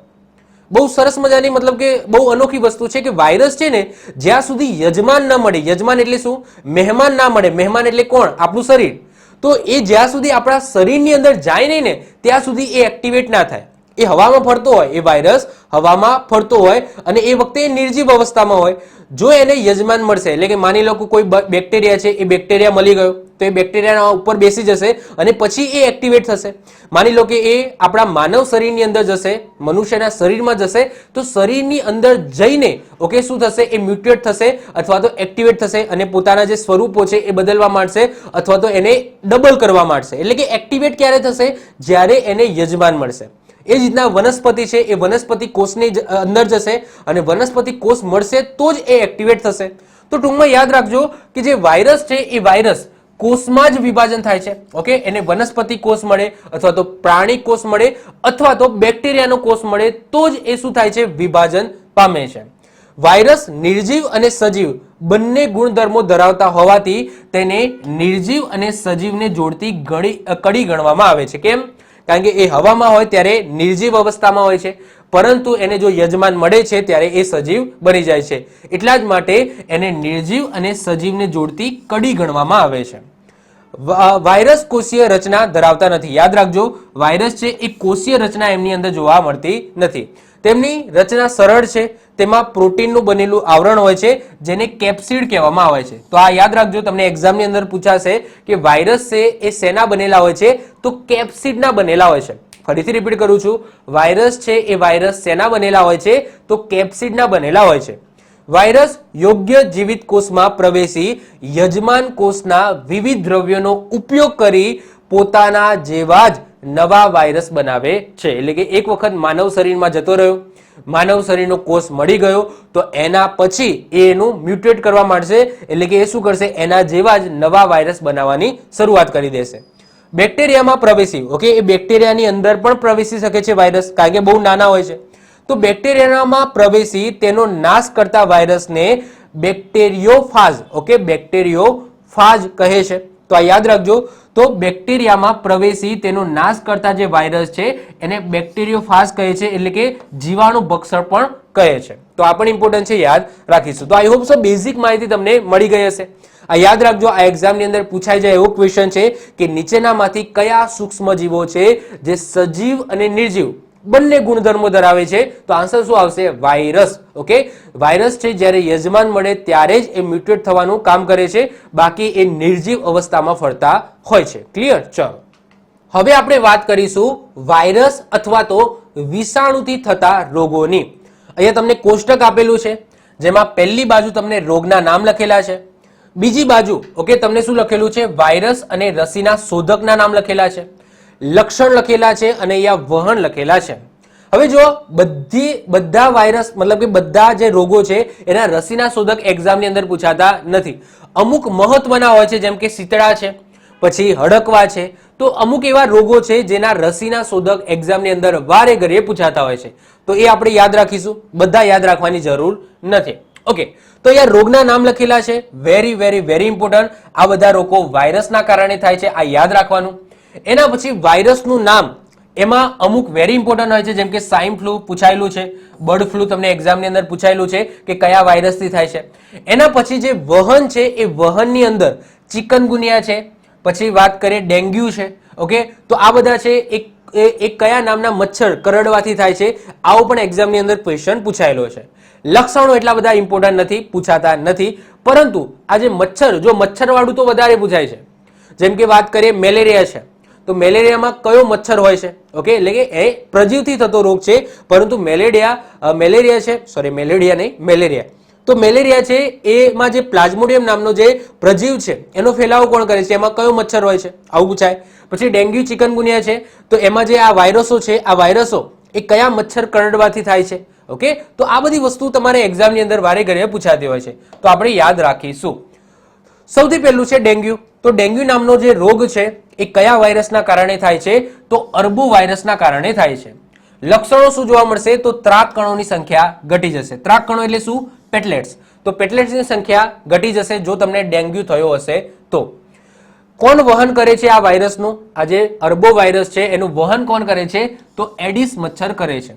S1: બહુ સરસ મજાની, મતલબ કે બહુ અનોખી વસ્તુ છે કે વાયરસ છે ને જ્યાં સુધી યજમાન ન મળે, યજમાન એટલે શું? મહેમાન ના મળે. મહેમાન એટલે કોણ? આપણું શરીર. તો એ જ્યાં સુધી આપણા શરીરની અંદર જાય નહીં ને ત્યાં સુધી એ એક્ટિવેટ ના થાય. એ હવામાં ફરતો હોય, એ વાયરસ હવામાં ફરતો હોય અને એ વખતે એ નિર્જીવ અવસ્થામાં હોય. જો એને યજમાન મળશે, એટલે કે માની લો કે કોઈ બેક્ટેરિયા છે, એ બેક્ટેરિયા મળી ગયો તો એ બેક્ટેરિયાના ઉપર બેસી જશે અને પછી એ એક્ટિવેટ થશે. માની લો કે એ આપણા માનવ શરીરની અંદર જશે, મનુષ્યના શરીરમાં જશે, તો શરીરની અંદર જઈને ઓકે શું થશે? એ મ્યુટેટ થશે અથવા તો એક્ટિવેટ થશે અને પોતાના જે સ્વરૂપો છે એ બદલવા માંડશે અથવા તો એને ડબલ કરવા માંડશે. એટલે કે એક્ટિવેટ ક્યારે થશે? જ્યારે એને યજમાન મળશે. એ જ રીતના વનસ્પતિ છે એ વનસ્પતિ કોષની અંદર જશે અને વનસ્પતિ કોષ મળશે તો જ એ એક્ટિવેટ થશે. તો ટૂંકમાં યાદ રાખજો કે જે વાયરસ છે એ વાયરસ કોષમાં જ વિભાજન થાય છે. ઓકે, એને વનસ્પતિ કોષ મળે અથવા તો પ્રાણી કોષ મળે અથવા તો બેક્ટેરિયાનો કોષ મળે તો જ એ શું થાય છે? વિભાજન પામે છે. વાયરસ નિર્જીવ અને સજીવ બંને ગુણધર્મો ધરાવતા હોવાથી તેને નિર્જીવ અને સજીવને જોડતી કડી ગણવામાં આવે છે. કેમ? કારણ કે એ હવામાં હોય ત્યારે નિર્જીવ અવસ્થામાં હોય છે, પરંતુ એને જો યજમાન મળે છે ત્યારે એ સજીવ બની જાય છે. એટલા જ માટે એને નિર્જીવ અને સજીવને જોડતી કડી ગણવામાં આવે છે. વાયરસ કોષીય રચના ધરાવતા નથી. યાદ રાખજો, વાયરસ છે એ કોષીય રચના એમની અંદર જોવા મળતી નથી. તેમની રચના સરળ છે. તેમાં પ્રોટીનનું બનેલું આવરણ હોય છે, જેને કેપ્સિડ કહેવામાં આવે છે. તો આ યાદ રાખજો, તમને એક્ઝામની અંદર પૂછાશે કે વાયરસ છે એ શેના બનેલા હોય છે? તો કેપ્સિડના બનેલા હોય છે. ફરીથી રિપીટ કરું છું, વાયરસ છે એ વાયરસ શેના બનેલા હોય છે? તો કેપ્સિડના બનેલા હોય છે. વાયરસ યોગ્ય જીવિત કોષમાં પ્રવેશી યજમાન કોષના વિવિધ દ્રવ્યોનો ઉપયોગ કરી પોતાના જેવા જ નવા વાયરસ બનાવે છે. એટલે કે એક વખત માનવ શરીરમાં જતો રહ્યો, માનવ શરીરનો કોષ મળી ગયો તો એના પછી એનું મ્યુટેટ કરવા માંડશે. એટલે કે એ શું કરશે? એના જેવા જ નવા વાયરસ બનાવવાની શરૂઆત કરી દેશે. બેક્ટેરિયામાં પ્રવેશી, ઓકે, એ બેક્ટેરિયાની અંદર પણ પ્રવેશી શકે છે વાયરસ, કારણ કે બહુ નાના હોય છે. તો બેક્ટેરિયામાં પ્રવેશી તેનો નાશ કરતા વાયરસને બેક્ટેરિયોફાજ, ઓકે, બેક્ટેરિયોફાજ કહે છે. તો આ યાદ રાખજો. તો બેક્ટેરિયામાં પ્રવેશી તેનો નાશ કરતા જે વાયરસ છે એને બેક્ટેરિયોફાજ કહે છે, એટલે કે જીવાણુ ભક્ષક પણ કહે છે. તો આ પણ ઇમ્પોર્ટન્ટ છે, યાદ રાખીશું. તો આઈ હોપ સો બેઝિક માહિતી તમને મળી ગઈ હશે. આ યાદ રાખજો, આ એક્ઝામની અંદર પૂછાઈ જાય એવો ક્વેશ્ચન છે કે નીચેનામાંથી કયા સૂક્ષ્મજીવો છે જે સજીવ અને નિર્જીવ બંને ગુણધર્મો ધરાવે છે? તો આન્સર શું આવશે? વાયરસ. ઓકે, વાયરસ છે જ્યારે યજમાન મળે ત્યારે જ એ મ્યુટેટ થવાનું કામ કરે છે, બાકી એ નિર્જીવ અવસ્થામાં ફરતા હોય છે. ક્લિયર? ચલો, હવે આપણે વાત કરીશું વાયરસ અથવા તો વિષાણુથી થતા રોગોની. અહીંયા તમને કોષ્ટક આપેલું છે જેમાં પહેલી બાજુ તમને રોગના નામ લખેલા છે, બીજી બાજુ ઓકે તમને શું લખેલું છે? વાયરસ અને રસીના શોધકના નામ લખેલા છે, લક્ષણ લખેલા છે અને અહીંયા વહન લખેલા છે. હવે જો બધા વાયરસ મતલબ કે બધા જે રોગો છે એના રસીના શોધક એક્ઝામની અંદર પૂછાતા નથી. અમુક મહત્વના હોય છે, જેમ કે શીતળા છે, પછી હડકવા છે. તો અમુક એવા રોગો છે જેના રસીના શોધક એક્ઝામની અંદર વારે ઘડીએ પૂછાતા હોય છે. તો એ આપણે યાદ રાખીશું, બધા યાદ રાખવાની જરૂર નથી. ઓકે, તો અહીંયા રોગના નામ લખેલા છે, વેરી વેરી વેરી ઇમ્પોર્ટન્ટ. આ બધા રોગો વાયરસના કારણે થાય છે, આ યાદ રાખવાનું. એના પછી વાયરસનું નામ, એમાં અમુક વેરી ઇમ્પોર્ટન્ટ હોય છે, જેમ કે સ્વાઇન ફ્લૂ પૂછાયેલું છે, બર્ડ ફ્લૂ તમને એક્ઝામની અંદર પૂછાયેલું છે કે કયા વાયરસથી થાય છે. એના પછી જે વહન છે એ વહનની અંદર ચિકનગુનિયા છે, પછી વાત કરીએ ડેન્ગ્યુ છે. ઓકે, તો આ બધા છે એક કયા નામના મચ્છર કરડવાથી થાય છે, આવો પણ એક્ઝામની અંદર ક્વેશ્ચન પૂછાયેલો છે. લક્ષણો એટલા બધા ઇમ્પોર્ટન્ટ નથી, પૂછાતા નથી, પરંતુ આ જે મચ્છર, જો મચ્છરવાળું તો વધારે પૂછાય છે. જેમ કે વાત કરીએ મેલેરિયા છે, તો મેલેરિયામાં કયો મચ્છર હોય છે? ઓકે, એટલે કે એ પ્રજીવથી થતો રોગ છે, પરંતુ મેલેરિયા છે, સોરી મેલેરિયા નહીં, મેલેરિયા. તો મેલેરિયા છે એમાં જે પ્લાઝ્મોડિયમ નામનો જે પ્રજીવ છે એનો ફેલાવો કોણ કરે છે? એમાં કયો મચ્છર હોય છે? આવું પૂછાય. પછી ડેન્ગ્યુ ચિકનગુનિયા છે, તો એમાં જે આ વાયરસો છે, આ વાયરસો એ કયા મચ્છર કરડવાથી થાય છે? ઓકે, તો આ બધી વસ્તુ તમારે એક્ઝામની અંદર વારે ઘડીએ પૂછાતી હોય છે, તો આપણે યાદ રાખીશું. સૌથી પહેલું છે ડેન્ગ્યુ. તો ડેન્ગ્યુ નામનો જે રોગ છે એ કયા વાયરસના કારણે થાય છે? તો અર્બો વાયરસના કારણે થાય છે. લક્ષણો શું જોવા મળશે? તો ત્રાક કણોની સંખ્યા ઘટી જશે. ત્રાક કણો એટલે શું? પેટલેટ્સ. તો પેટલેટ્સની સંખ્યા ઘટી જશે જો તમને ડેન્ગ્યુ થયો હશે તો. કોણ વહન કરે છે આ વાયરસનું? આ જે અર્બો વાયરસ છે એનું વહન કોણ કરે છે? તો એડિસ મચ્છર કરે છે.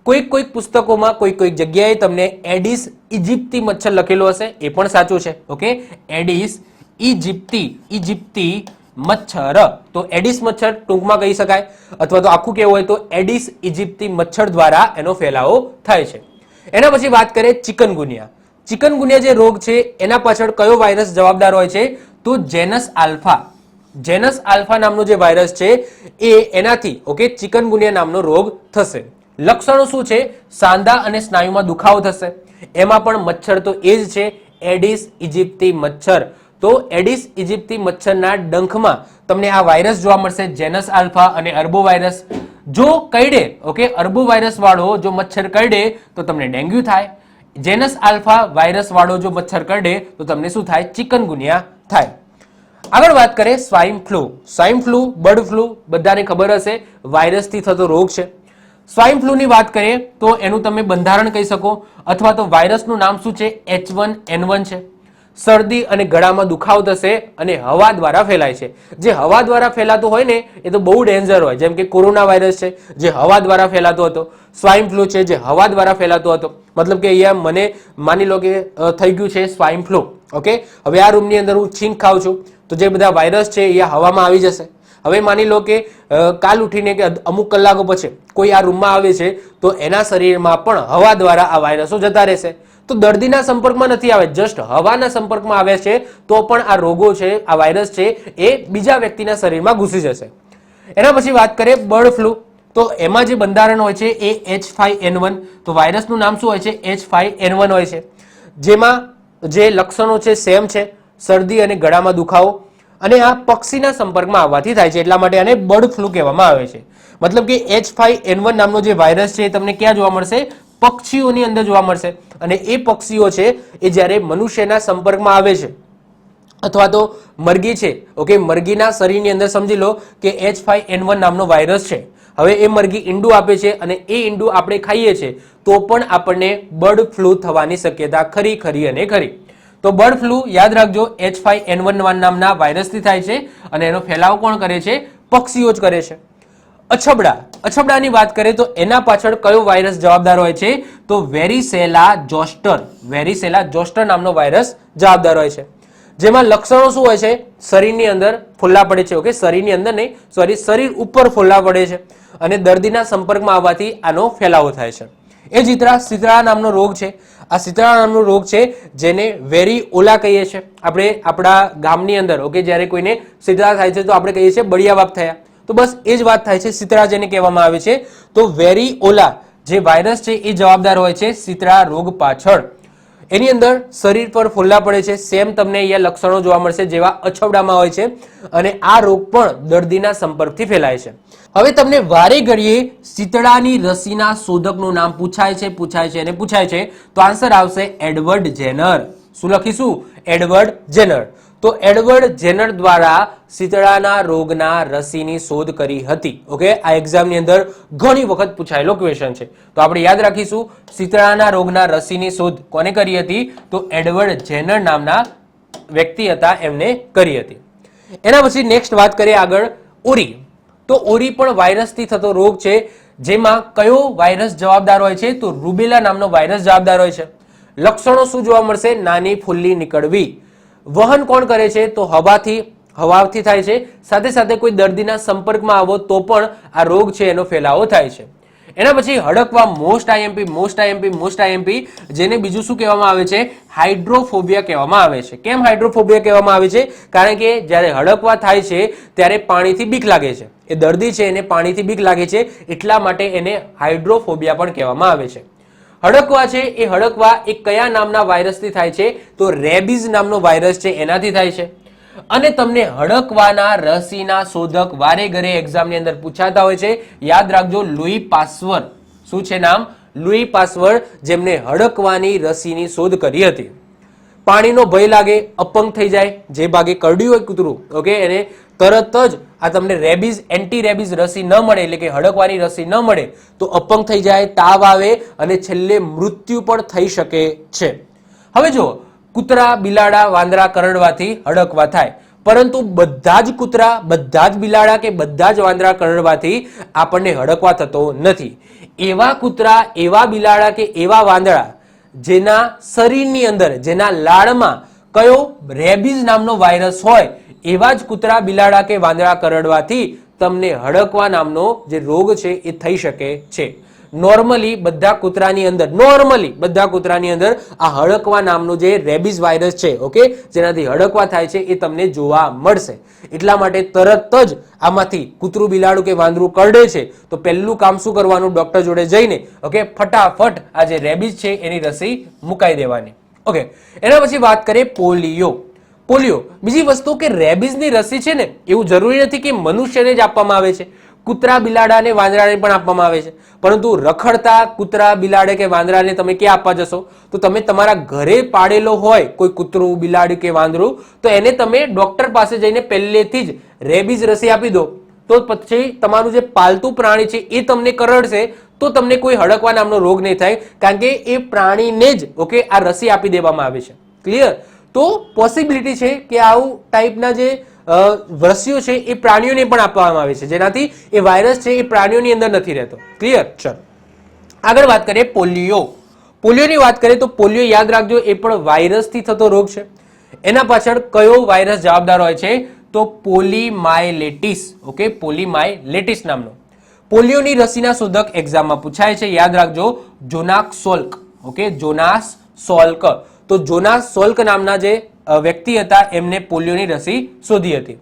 S1: કોઈક પુસ્તકોમાં કોઈક જગ્યાએ તમને એડિસ ઇજિપ્તી મચ્છર લખેલો હશે, એ પણ સાચું છે. ઓકે, એડિસ ઇજિપ્તી મચ્છર. તો એડિસ મચ્છર ટૂંકમાં કહી શકાય, અથવા તો આખું કેવું હોય તો એડિસ ઇજિપ્તી મચ્છર દ્વારા એનો ફેલાવો થાય છે. એના પછી વાત કરીએ ચિકનગુનિયા. ચિકનગુનિયા જે રોગ છે એના પાછળ કયો વાયરસ જવાબદાર હોય છે? તો જેનસ આલ્ફા. જેનસ આલ્ફા નામનો જે વાયરસ છે એ એનાથી ઓકે ચિકનગુનિયા નામનો રોગ થશે. લક્ષણો શું છે? સાંધા અને સ્નાયુમાં દુખાવો થશે. એમાં પણ મચ્છર તો એ જ છે, એડિસ ઇજિપ્તી મચ્છર. તો એડિસ ઇજિપ્તી મચ્છરના ડંખમાં તમને આ વાયરસ જોવા મળશે, જેનસ આલ્ફા અને અર્બો વાયરસ. જો કરડે, ઓકે, અર્બો વાયરસ વાળો જો મચ્છર કરડે તો તમને ડેન્ગ્યુ થાય. જેનસ આલ્ફા વાયરસ વાળો જો મચ્છર કરડે તો તમને શું થાય? ચિકનગુનિયા થાય. આગળ વાત કરીએ swine flu. Swine flu, bird flu બધાને ખબર હશે, વાયરસથી થતો રોગ છે. સ્વાઇન ફ્લૂની વાત કરીએ તો એનું તમે બંધારણ કહી શકો, અથવા તો વાયરસનું નામ શું છે? H1N1 છે. શરદી અને ગળામાં દુખાવો થશે અને હવા દ્વારા ફેલાય છે. જે હવા દ્વારા ફેલાતો હોય ને એ તો બહુ ડેન્જર હોય, જેમ કે કોરોના વાયરસ છે જે હવા દ્વારા ફેલાતો હતો, સ્વાઇન ફ્લૂ છે જે હવા દ્વારા ફેલાતો હતો. મતલબ કે અહીંયા મને માની લો કે થઈ ગયું છે સ્વાઇન ફ્લૂ. ઓકે, હવે આ રૂમની અંદર હું છીંક ખાઉં છું તો જે બધા વાયરસ છે એ હવામાં આવી જશે. હવે માની લો કે કાલ ઉઠીને કે અમુક કલાકો પછી કોઈ આ રૂમમાં આવે છે તો એના શરીરમાં પણ હવા દ્વારા આ વાયરસો જતા રહેશે. તો દર્દીના સંપર્કમાં નથી આવે, જસ્ટ હવાના સંપર્કમાં આવે છે તો પણ આ રોગો છે, આ વાયરસ છે એ બીજા વ્યક્તિના શરીરમાં ઘૂસી જશે. એના પછી વાત કરીએ બર્ડ ફ્લૂ. તો એમાં જે બંધારણ હોય છે એ H5N1, તો વાયરસનું નામ શું હોય છે? H5N1 હોય છે, જેમાં જે લક્ષણો છે સેમ છે, શરદી અને ગળામાં દુખાવો, અને આ પક્ષીના સંપર્કમાં આવવાથી થાય છે, એટલા માટે આને બર્ડ ફ્લૂ કહેવામાં આવે છે. મતલબ કે H5N1 નામનો જે વાયરસ છે એ તમને ક્યાં જોવા મળશે? પક્ષીઓની અંદર જોવા મળશે, અને એ પક્ષીઓ છે એ જ્યારે મનુષ્યના સંપર્કમાં આવે છે અથવા તો મરઘી છે, ઓકે, મરઘીના શરીરની અંદર સમજી લો કે H5N1 નામનો વાયરસ છે. હવે એ મરઘી ઈંડું આપે છે અને એ ઈંડું આપણે ખાઈએ છીએ તો પણ આપણને બર્ડ ફ્લૂ થવાની શક્યતા ખરી ખરી અને ખરી. તો બર્ડ ફ્લૂ યાદ રાખજો H5N1 નામના વાયરસથી થાય છે, અને એનો ફેલાવ કોણ કરે છે? પક્ષીઓ જ કરે છે. અછબડાની વાત કરીએ તો એના પાછળ કયો વાયરસ જવાબદાર હોય છે? તો વેરીસેલા જોસ્ટર નામનો વાયરસ જવાબદાર હોય છે, જેમાં લક્ષણો શું હોય છે? શરીરની અંદર ફોલ્લા પડે છે, ઓકે, શરીરની અંદર નહીં, સોરી, શરીર ઉપર ફોલ્લા પડે છે અને દર્દીના સંપર્કમાં આવવાથી આનો ફેલાવો થાય છે. એ જ શીતળા નામનો રોગ છે. આ શીતળા નામનો રોગ છે જેને વેરીઓલા કહીએ છીએ આપણે આપણા ગામની અંદર, ઓકે, જ્યારે કોઈને શીતળા થાય છે તો આપણે કહીએ છીએ બળિયા બાપ થયા, તો બસ એ જ વાત થાય છે, શીતળા જેને કહેવામાં આવે છે. તો વેરીઓલા જે વાયરસ છે એ જવાબદાર હોય છે શીતળા રોગ પાછળ. એની અંદર શરીર પર ફોલ્લા પડે છે, સેમ તમને અહીંયા લક્ષણો જોવા મળશે જેવા અછબડામાં હોય છે, અને આ રોગ પણ દર્દીના સંપર્કથી ફેલાય છે. હવે તમને વારે ઘડીએ શીતળાની રસીના શોધકનું નામ પૂછાય છે, તો આન્સર આવશે એડવર્ડ જેનર. શું લખીશું? Edward Zener. તો એડવર્ડ જેનર દ્વારા શીતળાના રોગના રસીની શોધ કરી હતી, ઓકે. આ એક્ઝામની અંદર ઘણી વખત પૂછાયેલો ક્વેશ્ચન છે, તો આપણે યાદ રાખીશું શીતળાના રોગના રસીની શોધ કોને કરી હતી? તો એડવર્ડ જેનર નામના વ્યક્તિ હતા, એમને કરી હતી. એના પછી નેક્સ્ટ વાત કરીએ આગળ, ઓરી. તો ઓરી પણ વાયરસથી થતો રોગ છે, જેમાં કયો વાયરસ જવાબદાર હોય છે? તો રૂબેલા નામનો વાયરસ જવાબદાર હોય છે. લક્ષણો શું જોવા મળશે? નાની ફૂલ્લી નીકળવી. વહન કોણ કરે છે? તો હવાથી થાય છે, સાથે સાથે કોઈ દર્દીના સંપર્કમાં આવો તો પણ આ રોગ છે એનો ફેલાવો થાય છે. એના પછી હડકવા, મોસ્ટ આઈએમપી, જેને બીજું શું કહેવામાં આવે છે? હાઇડ્રોફોબિયા કહેવામાં આવે છે. કેમ હાઇડ્રોફોબિયા કહેવામાં આવે છે? કારણ કે જ્યારે હડકવા થાય છે ત્યારે પાણીથી બીક લાગે છે, એ દર્દી છે એને પાણીથી બીક લાગે છે, એટલા માટે એને હાઇડ્રોફોબિયા પણ કહેવામાં આવે છે. હડકવા છે એ હડકવા એ કયા નામના વાયરસથી થાય છે? તો રેબીઝ નામનો વાયરસ છે એનાથી થાય છે. અને તમને હડકવાના રસીના શોધક વારે ઘરે એક્ઝામની અંદર પૂછાતા હોય છે, યાદ રાખજો, લુઈ પાસ્વર. શું છે નામ? લુઈ પાસ્વર, જેમને હડકવાની રસીની શોધ કરી હતી. પાણીનો ભય લાગે, અપંગ થઈ જાય, જે ભાગે કરડ્યું હોય કૂતરું, ઓકે, એને તરત જ આ તમને રેબીઝ એન્ટી રેબીઝ રસી ન મળે, એટલે કે હડકવાની રસી ન મળે તો અપંગ થઈ જાય, તાવ આવે અને છેલ્લે મૃત્યુ પણ થઈ શકે છે. હવે જો કૂતરા, બિલાડા, વાંદરા કરડવાથી હડકવા થાય, પરંતુ બધા જ કૂતરા, બધા જ બિલાડા કે બધા જ વાંદરા કરડવાથી આપણને હડકવા થતો નથી. એવા કૂતરા, એવા બિલાડા કે એવા વાંદરા જેના શરીરની અંદર, જેના લાળમાં કયો રેબીઝ નામનો વાયરસ હોય, એવા જ કૂતરા, બિલાડા કે વાંદરા કરડવાથી તમને હડકવા નામનો જે રોગ છે એ થઈ શકે છે. નોર્મલી બધા કૂતરાની અંદર આ હડકવા નામનો જે રેબીઝ વાયરસ છે, ઓકે, જેનાથી હડકવા થાય છે એ તમને જોવા મળશે. એટલા માટે તરત જ આમાંથી કૂતરું, બિલાડું કે વાંદરું કરડે છે તો પહેલું કામ શું કરવાનું? ડોક્ટર જોડે જઈને, ઓકે, ફટાફટ આ જે રેબીઝ છે એની રસી મુકાઈ દેવાની, ઓકે. એના પછી વાત કરીએ પોલિયો. બીજી વસ્તુ કે રેબીઝની રસી છે ને એવું જરૂરી નથી કે મનુષ્યને જ આપવામાં આવે છે, કૂતરા, બિલાડા અને વાંદરાને પણ આપવામાં આવે છે, પરંતુ રખડતા કૂતરા, બિલાડે કે વાંદરાને તમે ક્યાં આપવા જશો? તો તમે તમારા ઘરે પાડેલો હોય કોઈ કૂતરું, બિલાડી કે વાંદરું, તો એને તમે ડોક્ટર પાસે જઈને પહેલેથી જ રેબીઝ રસી આપી દો, તો પછી તમારું જે પાલતુ પ્રાણી છે એ તમને કરડશે તો તમને કોઈ હડકવા નામનો રોગ નહીં થાય, કારણ કે એ પ્રાણીને જ, ઓકે, આ રસી આપી દેવામાં આવે છે. ક્લિયર? તો પોસિબિલિટી છે કે આવું ટાઈપના જે રસીઓ છે એ પ્રાણીઓને પણ આપવામાં આવે છે, જેનાથી એ વાયરસ છે એ પ્રાણીઓની અંદર નથી રહેતો. ક્લિયર? ચલો આગળ વાત કરીએ પોલિયોની વાત કરીએ તો પોલિયો યાદ રાખજો એ પણ વાયરસથી થતો રોગ છે. એના પાછળ કયો વાયરસ જવાબદાર હોય છે? તો પોલીમાયલેટિસ, ઓકે, પોલીમાયલેટિસ નામનો. પોલિયોની રસીના શોધક એક્ઝામમાં પૂછાય છે, યાદ રાખજો, જોનાસ સોલ્ક, ઓકે, જોનાસ સોલ્ક. તો જોનાસ સોલ્ક નામના જે વ્યક્તિ હતા એમને પોલિયોની રસી શોધી હતી.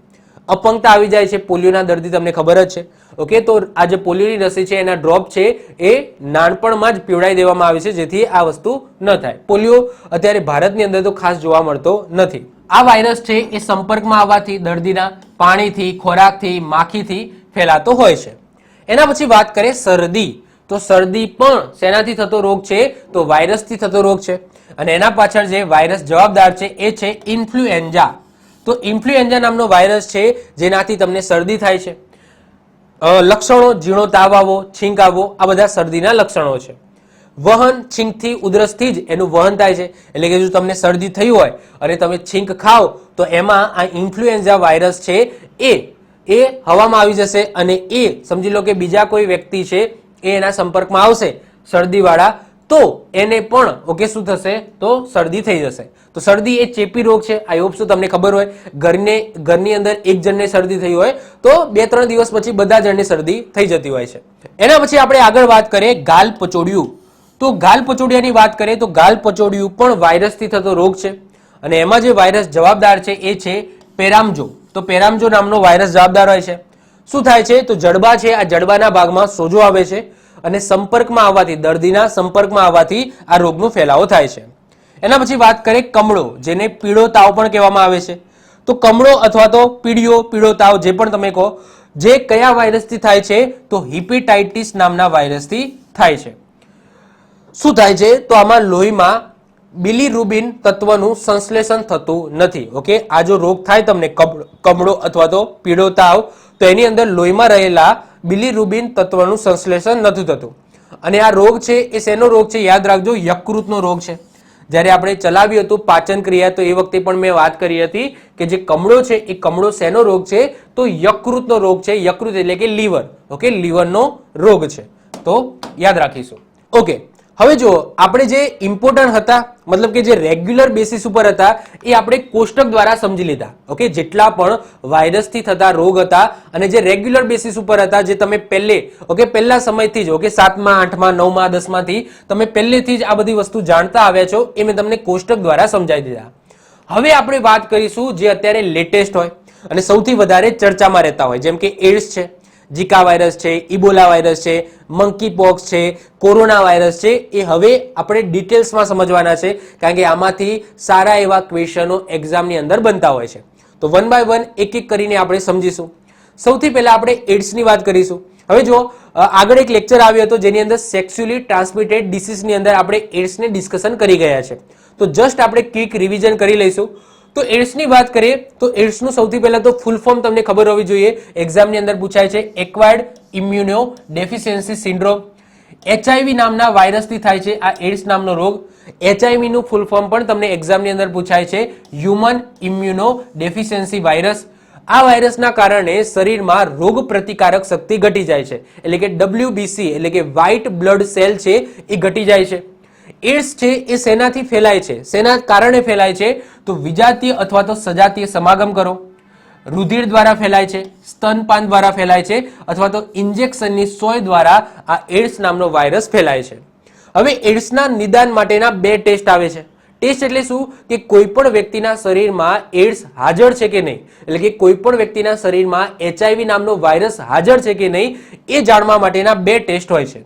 S1: અપંગતા આવી જાય છે. પોલિયોના દર્દી તમને ખબર જ છે. ઓકે, તો આ જે પોલિયોની રસી છે એના ડ્રોપ છે એ નાનપણમાં જ પીવડાવી દેવામાં આવે છે, જેથી આ વસ્તુ ન થાય. પોલિયો અત્યારે ભારતની અંદર તો ખાસ જોવા મળતો નથી. આ વાયરસ છે એ સંપર્કમાં આવવાથી દર્દીના પાણીથી, ખોરાકથી, માખીથી ફેલાતો હોય છે. એના પછી વાત કરીએ શરદી. તો શરદી પણ શેનાથી થતો રોગ છે? તો વાયરસથી થતો રોગ છે. અને એના પાછળ જે વાયરસ જવાબદાર છે એ છે ઇન્ફ્લુએન્ઝા. તો ઇન્ફ્લુએન્ઝા નામનો વાયરસ છે જેનાથી તમને શરદી થાય છે. લક્ષણો: ઝીણો તાવ આવવો, છીંક આવવો, આ બધા શરદીના લક્ષણો છે. વહન: છીંકથી, ઉધરસથી જ એનું વહન થાય છે. એટલે કે જો તમને શરદી થઈ હોય અને તમે છીંક ખાઓ તો એમાં આ ઇન્ફ્લુએન્ઝા વાયરસ છે એ હવામાં આવી જશે અને એ સમજી લો કે બીજા કોઈ વ્યક્તિ છે એ એના સંપર્કમાં આવશે શરદીવાળા, તો એને પણ ઓકે શું થશે? તો શરદી થઈ જશે. તો શરદી એ ચેપી રોગ છે. આઈ હોપ સો તમને ખબર હોય. ઘરની અંદર એક જણને શરદી થઈ હોય તો 2-3 દિવસ પછી બધા જણને શરદી થઈ જતી હોય છે. એના પછી આપણે આગળ વાત કરીએ ગાલ પચોડિયું. તો ગાલ પચોડિયાની વાત કરીએ તો ગાલ પચોડિયું પણ વાયરસથી થતો રોગ છે. અને એમાં જે વાયરસ જવાબદાર છે એ છે પેરામજો. તો પેરામજો નામનો વાયરસ જવાબદાર હોય છે. શું થાય છે? તો જડબા છે, આ જડબાના ભાગમાં સોજો આવે છે અને સંપર્કમાં આવવાથી, દર્દીના સંપર્કમાં આવવાથી આ રોગનો ફેલાવો થાય છે. એના પછી વાત કરીએ કમળો, જેને પીળો તાવ પણ કહેવામાં આવે છે. તો કમળો અથવા તો પીળો તાવ જે પણ તમે કહો, જે કયા વાયરસથી થાય છે? તો હિપેટાઇટિસ નામના વાયરસથી થાય છે. શું થાય છે? તો આમાં લોહીમાં બિલીરુબિન તત્વનું સંશ્લેષણ થતું નથી. ઓકે, આ જો રોગ થાય તમને કમળો અથવા તો પીળો તાવ, તો એની અંદર લોહીમાં રહેલા બિલીરુબિન તત્વનું સંશ્લેષણ નથી થતું. અને આ રોગ છે એ શેનો રોગ છે? યાદ રાખજો, યકૃતનો રોગ છે. જ્યારે આપણે ચલાવ્યું હતું પાચન ક્રિયા તો એ વખતે પણ મેં વાત કરી હતી કે જે કમળો છે એ કમળો શેનો રોગ છે? તો યકૃતનો રોગ છે. યકૃત એટલે કે લીવર. ઓકે, લીવરનો રોગ છે. તો યાદ રાખીશું. ઓકે, હવે જો આપણે જે ઇમ્પોર્ટન્ટ હતા, મતલબ કે જે રેગ્યુલર બેસિસ ઉપર હતા, એ આપણે કોષ્ટક દ્વારા સમજી લીધા. ઓકે, જેટલા પણ વાયરસથી થતા રોગ હતા અને જે રેગ્યુલર બેસિસ ઉપર હતા, જે તમે પહેલા સમયથી જ 7મા, 8મા, 9મા, 10માથી તમે પહેલેથી જ આ બધી વસ્તુ જાણતા આવ્યા છો, એ મેં તમને કોષ્ટક દ્વારા સમજાવી દીધા. હવે આપણે વાત કરીશું જે અત્યારે લેટેસ્ટ હોય અને સૌથી વધારે ચર્ચામાં રહેતા હોય, જેમ કે એડ્સ છે, ઝિકા વાયરસ છે, ઇબોલા વાયરસ છે, મંકી પોક્સ છે, કોરોના વાયરસ છે. એ હવે આપણે ડિટેલ્સમાં સમજવાના છે, કારણ કે આમાંથી સારા એવા ક્વેશ્ચનો એક્ઝામની અંદર બનતા હોય છે. તો 1 બાય 1 એક એક કરીને આપણે સમજીશું. સૌથી પહેલા આપણે એડ્સની વાત કરીશું. હવે જો આગળ એક લેક્ચર આવ્યો હતો જેની અંદર સેક્સ્યુઅલી ટ્રાન્સમિટેડ ડિસીઝની અંદર આપણે એડ્સને ડિસ્કશન કરી ગયા છે. તો જસ્ટ આપણે ક્વિક રિવિઝન કરી લઈશું. તો એડ્સની વાત કરીએ તો એડ્સનું સૌથી પહેલા તો ફૂલ ફોર્મ તમને ખબર હોવી જોઈએ, એક્ઝામની અંદર પૂછાય છે acquired immuno deficiency syndrome. HIV નામના વાયરસથી થાય છે આ એડ્સ નામનો રોગ. HIV નું ફૂલ ફોર્મ પણ તમને એક્ઝામની અંદર પૂછાય છે હ્યુમન ઇમ્યુનો ડેફિશિયન્સી વાયરસ. આ વાયરસના કારણે શરીરમાં રોગ પ્રતિકારક શક્તિ ઘટી જાય છે, એટલે કે WBC એટલે કે વ્હાઇટ બ્લડ સેલ છે એ ઘટી જાય છે. એડ્સ છે એ શેનાથી ફેલાય છે? શેના કારણે ફેલાય છે? તો વિજાતીય અથવા તો સજાતીય સમાગમ કરો, રુધિર દ્વારા ફેલાય છે, સ્તનપાન દ્વારા ફેલાય છે, અથવા તો ઇન્જેક્શનની સોય દ્વારા આ એડ્સ નામનો વાયરસ ફેલાય છે. હવે એડ્સના નિદાન માટેના 2 ટેસ્ટ આવે છે. ટેસ્ટ એટલે શું? કે કોઈ પણ વ્યક્તિના શરીરમાં એડ્સ હાજર છે કે નહીં, એટલે કે કોઈ પણ વ્યક્તિના શરીરમાં HIV નામનો વાયરસ હાજર છે કે નહીં એ જાણવા માટેના 2 ટેસ્ટ હોય છે.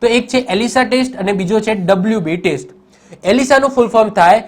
S1: તો એક છે એલિસા ટેસ્ટ અને બીજો છે WB ટેસ્ટ. એલિસાનું ફૂલ ફોર્મ થાય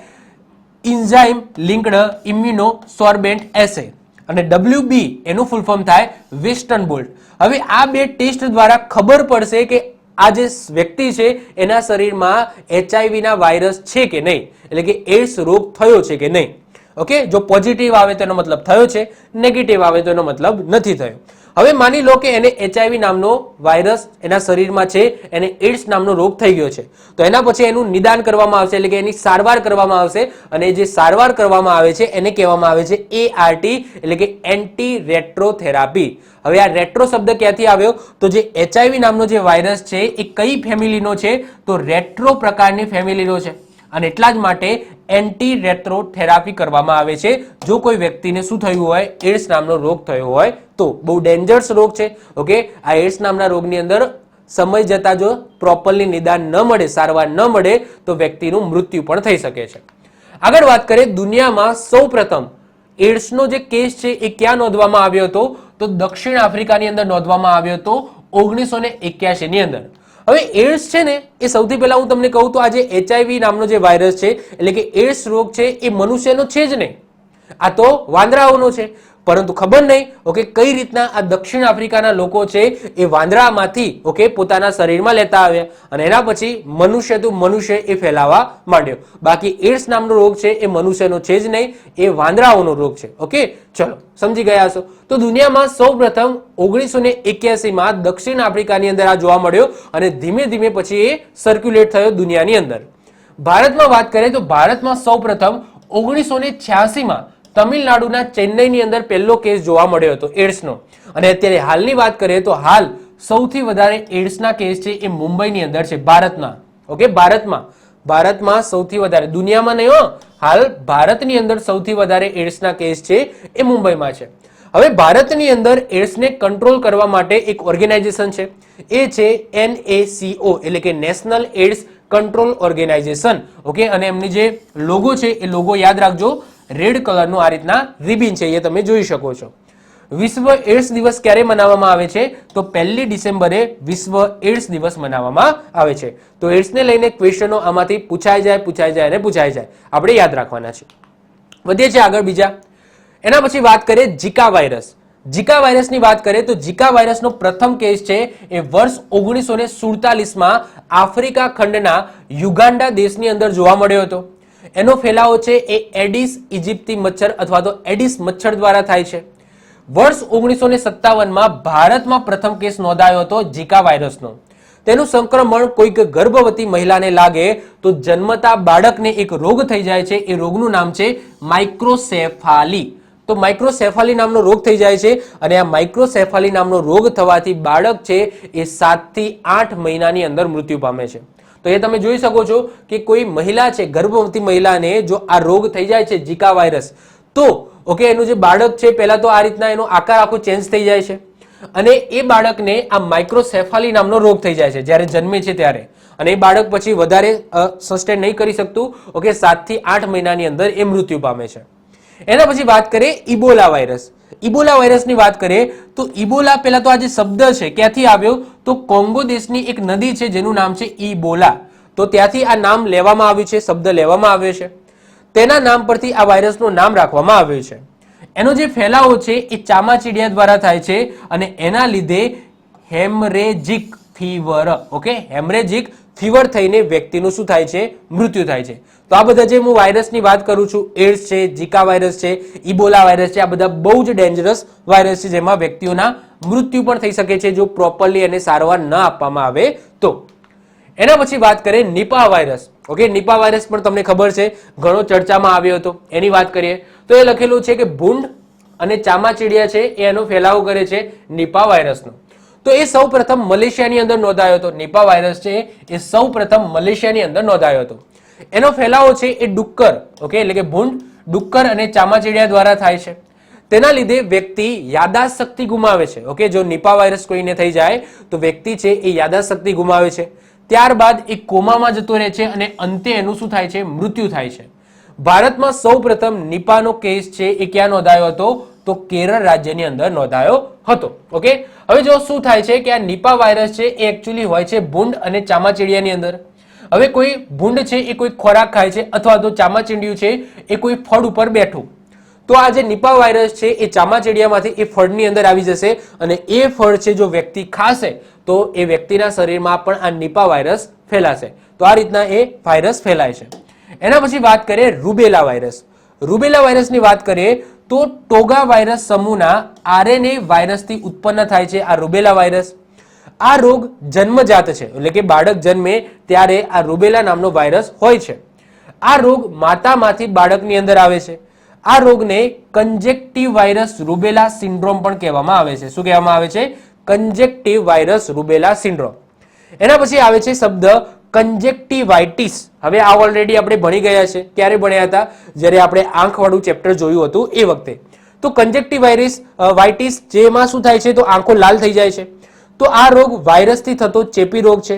S1: એન્ઝાઇમ લિંક્ડ ઇમ્યુનો સોર્બેન્ટ એસે અને WB એનું ફૂલ ફોર્મ થાય વેસ્ટર્ન બોલ્ટ. હવે આ 2 ટેસ્ટ દ્વારા ખબર પડશે કે આ જે વ્યક્તિ છે એના શરીરમાં HIV ના વાયરસ છે કે નહીં, એટલે કે એડ્સ રોગ થયો છે કે નહીં. ઓકે, જો પોઝિટિવ આવે તો એનો મતલબ થયો છે, નેગેટિવ આવે તો એનો મતલબ નથી થયો. હવે માની લો કે એને HIV નામનો વાયરસ એના શરીરમાં છે, એને એડ્સ નામનો રોગ થઈ ગયો છે, તો એના પછી એનું નિદાન કરવામાં આવશે, એટલે કે એની સારવાર કરવામાં આવશે. અને જે સારવાર કરવામાં આવે છે એને કહેવામાં આવે છે ART એટલે કે એન્ટી રેટ્રોથેરાપી. હવે આ રેટ્રો શબ્દ ક્યાંથી આવ્યો? તો જે HIV નામનો જે વાયરસ છે એ કઈ ફેમિલીનો છે? તો રેટ્રો પ્રકારની ફેમિલીનો છે. અને એટલા જ માટે એન્ટી રેટ્રોથેરાપી કરવામાં આવે છે જો કોઈ વ્યક્તિને શું થયું હોય? એડ્સ નામનો રોગ થયો હોય તો. બહુ ડેન્જરસ રોગ છે. ઓકે, આ એડ્સ નામના રોગની અંદર સમય જતા જો પ્રોપરલી નિદાન ન મળે, સારવાર ન મળે તો વ્યક્તિનું મૃત્યુ પણ થઈ શકે છે. આગળ વાત કરીએ દુનિયામાં સૌપ્રથમ એડ્સનો જે કેસ છે એ ક્યાં નોંધવામાં આવ્યો હતો? તો દક્ષિણ આફ્રિકાની અંદર નોંધવામાં આવ્યો હતો 1981 ની અંદર. હવે એડ્સ છે ને એ સૌથી પહેલા હું તમને કહું તો આ જે HIV નામનો જે વાયરસ છે એટલે કે એડ્સ રોગ છે એ મનુષ્યનો છે જ નહીં, આ તો વાંદરાઓનો છે. પરંતુ ખબર નહીં ઓકે કઈ રીતના આ દક્ષિણ આફ્રિકાના લોકો છે એ વાંદરામાંથી ઓકે પોતાના શરીરમાં લેતા આવ્યા અને એના પછી મનુષ્ય તો મનુષ્ય એ ફેલાવા માંડ્યો. બાકી એડ્સ નામનો રોગ છે એ મનુષ્યનો છે જ નહીં, એ વાંદરાઓનો રોગ છે. ઓકે, ચલો સમજી ગયા છો. તો દુનિયામાં સૌપ્રથમ 1981માં દક્ષિણ આફ્રિકાની અંદર આ જોવા મળ્યો અને ધીમે ધીમે પછી એ સર્ક્યુલેટ થયો દુનિયાની અંદર. ભારતમાં વાત કરીએ તો ભારતમાં સૌપ્રથમ 1986માં તમિલનાડુના ચેન્નઈની અંદર પહેલો કેસ જોવા મળ્યો હતો એડ્સનો. અને અત્યારે હાલની વાત કરીએ તો હાલ સૌથી વધારે એડ્સના કેસ છે એ મુંબઈની અંદર છે ભારતના. ઓકે, ભારતમાં સૌથી વધારે, દુનિયામાં નહીં હો, હાલ ભારતની અંદર સૌથી વધારે એડ્સના કેસ છે એ મુંબઈમાં છે. હવે ભારતની અંદર એડ્સને કંટ્રોલ કરવા માટે એક ઓર્ગેનાઇઝેશન છે, એ છે NACO એટલે કે national AIDS control organisation. Okay, અને એમની જે લોગો છે એ લોગો યાદ રાખજો, રેડ કલરનું આ રીતના રિબિન છે એ તમે જોઈ શકો છો. વિશ્વ એડ્સ દિવસ ક્યારે મનાવવામાં આવે છે? તો 1 ડિસેમ્બરે વિશ્વ એડ્સ દિવસ મનાવવામાં આવે છે. તો એડ્સને લઈને ક્વેશ્ચનો આમાંથી પૂછાઈ જાય, આપણે યાદ રાખવાના છે. વધીએ છીએ આગળ બીજા. એના પછી વાત કરીએ ઝિકા વાયરસ. ઝિકા વાયરસની વાત કરીએ તો ઝિકા વાયરસનો પ્રથમ કેસ છે એ વર્ષ 1947માં આફ્રિકા ખંડના યુગાન્ડા દેશની અંદર જોવા મળ્યો હતો. એનો ફેલાવો છે એ એડિસ ઇજિપ્તી મચ્છર અથવા તો એડિસ મચ્છર દ્વારા થાય છે. વર્ષ 1957માં ભારતમાં પ્રથમ કેસ નોંધાયો હતો ઝિકા વાયરસનો. તેનું સંક્રમણ કોઈક ગર્ભવતી મહિલાને લાગે તો જન્મતા બાળકને એક રોગ થઈ જાય છે, એ રોગનું નામ છે માઇક્રોસેફાલી. તો માઇક્રોસેફાલી નામનો રોગ થઈ જાય છે અને આ માઇક્રોસેફાલી નામનો રોગ થવાથી બાળક છે એ 7 થી 8 મહિનાની અંદર મૃત્યુ પામે છે. તો એ તમે જોઈ શકો છો કે કોઈ મહિલા છે, ગર્ભવતી મહિલાને જો આ રોગ થઈ જાય છે ઝિકા વાયરસ, તો ઓકે એનું જે બાળક છે પહેલા તો આ રીતના એનો આકાર આખો ચેન્જ થઈ જાય છે અને એ બાળકને આ માઇક્રોસેફાલી નામનો રોગ થઈ જાય છે જ્યારે જન્મે છે ત્યારે. અને એ બાળક પછી વધારે સસ્ટેન નહીં કરી શકતું. ઓકે, 7 થી 8 મહિનાની અંદર એ મૃત્યુ પામે છે. એના પછી વાત કરીએ ઇબોલા વાયરસ. ઇબોલા વાયરસની વાત કરીએ તો ઇબોલા પહેલા તો આ જે શબ્દ છે ક્યાંથી આવ્યો? તો કોંગો દેશની એક નદી છે જેનું નામ છે ઇબોલા. તો ત્યાંથી આ નામ લેવામાં આવ્યું છે, શબ્દ લેવામાં આવ્યો છે. તેના નામ પરથી આ વાયરસનું નામ રાખવામાં આવ્યું છે. એનો જે ફેલાવો છે એ ચામાચીડિયા દ્વારા થાય છે અને એના લીધે haemorrhagic fever, okay, haemorrhagic fever થઈને વ્યક્તિનું શું થાય છે? મૃત્યુ થાય છે. તો આ બધા જે હું વાયરસની વાત કરું છું, એડ્સ છે, ઝિકા વાયરસ છે, ઇબોલા વાયરસ છે, આ બધા બહુ જ ડેન્જરસ વાયરસ છે જેમાં વ્યક્તિઓના મૃત્યુ પણ થઈ શકે છે જો પ્રોપરલી એને સારવાર ન આપવામાં આવે તો. એના પછી વાત કરીએ Nipah virus. Okay, Nipah virus પણ તમને ખબર છે, ઘણો ચર્ચામાં આવ્યો હતો. એની વાત કરીએ તો એ લખેલું છે કે ભૂંડ અને ચામાચીડિયા છે એ એનો ફેલાવો કરે છે નિપા વાયરસનો. તો એ સૌ પ્રથમ મલેશિયાની અંદર નોંધાયો હતો. નિપા વાયરસ છે એ સૌ પ્રથમ મલેશિયાની અંદર નોંધાયો હતો. એનો ફેલાવો છે એ ડુક્કર, ઓકે, એટલે કે ભૂંડ, ડુક્કર અને ચામાચીડિયા દ્વારા થાય છે. તેના લીધે વ્યક્તિ યાદાશત શક્તિ ગુમાવે છે. ઓકે, જો નિપા વાયરસ કોઈને થઈ જાય તો વ્યક્તિ છે એ યાદાશત શક્તિ ગુમાવે છે, ત્યારબાદ એ કોમામાં જતો રહે છે અને અંતે એનું શું થાય છે? મૃત્યુ થાય છે. ભારતમાં સૌપ્રથમ નિપાનો કેસ છે એ ક્યાં નોંધાયો હતો? તો કેરળ રાજ્યની અંદર નોંધાયો હતો. ઓકે, હવે જો શું થાય છે કે આ નિપા વાયરસ છે એ એકચ્યુઅલી હોય છે ભૂંડ અને ચામાચીડિયાની અંદર. હવે કોઈ ભૂંડ છે એ કોઈ ખોરાક ખાય છે અથવા તો ચામાચીડિયું છે એ કોઈ ફળ ઉપર બેઠું, તો આ જે નિપા વાયરસ છે એ ચામાચીડિયામાંથી એ ફળની અંદર આવી જશે અને એ ફળ છે જો વ્યક્તિ ખાશે તો એ વ્યક્તિના શરીરમાં પણ આ નિપા વાયરસ ફેલાશે. તો આ રીતના એ વાયરસ ફેલાય છે. એના પછી વાત કરીએ રૂબેલા વાયરસ. રૂબેલા વાયરસની વાત કરીએ તો ટોગા વાયરસ સમૂહના RNA વાયરસથી ઉત્પન્ન થાય છે આ રૂબેલા વાયરસ. આ રોગ જન્મજાત છે, એટલે કે બાળક જન્મે ત્યારે આ રૂબેલા નામનો વાયરસ હોય છે. આ રોગ માતામાંથી બાળકની અંદર આવે છે. આ રોગને કંજેક્ટિવ વાયરસ રૂબેલા સિન્ડ્રોમ પણ કહેવામાં આવે છે. શું કહેવામાં આવે છે? કંજેક્ટિવ વાયરસ રૂબેલા સિન્ડ્રોમ. એના પછી આવે છે શબ્દ કંજેક્ટિવાઇટિસ. હવે આ ઓલરેડી આપણે ભણી ગયા છે. ક્યારે ભણ્યા હતા? જ્યારે આપણે આંખવાળું ચેપ્ટર જોયું હતું એ વખતે. તો કંજેક્ટિવાઇટિસ જેમાં શું થાય છે? તો આંખો લાલ થઈ જાય છે. તો આ રોગ વાયરસથી થતો ચેપી રોગ છે.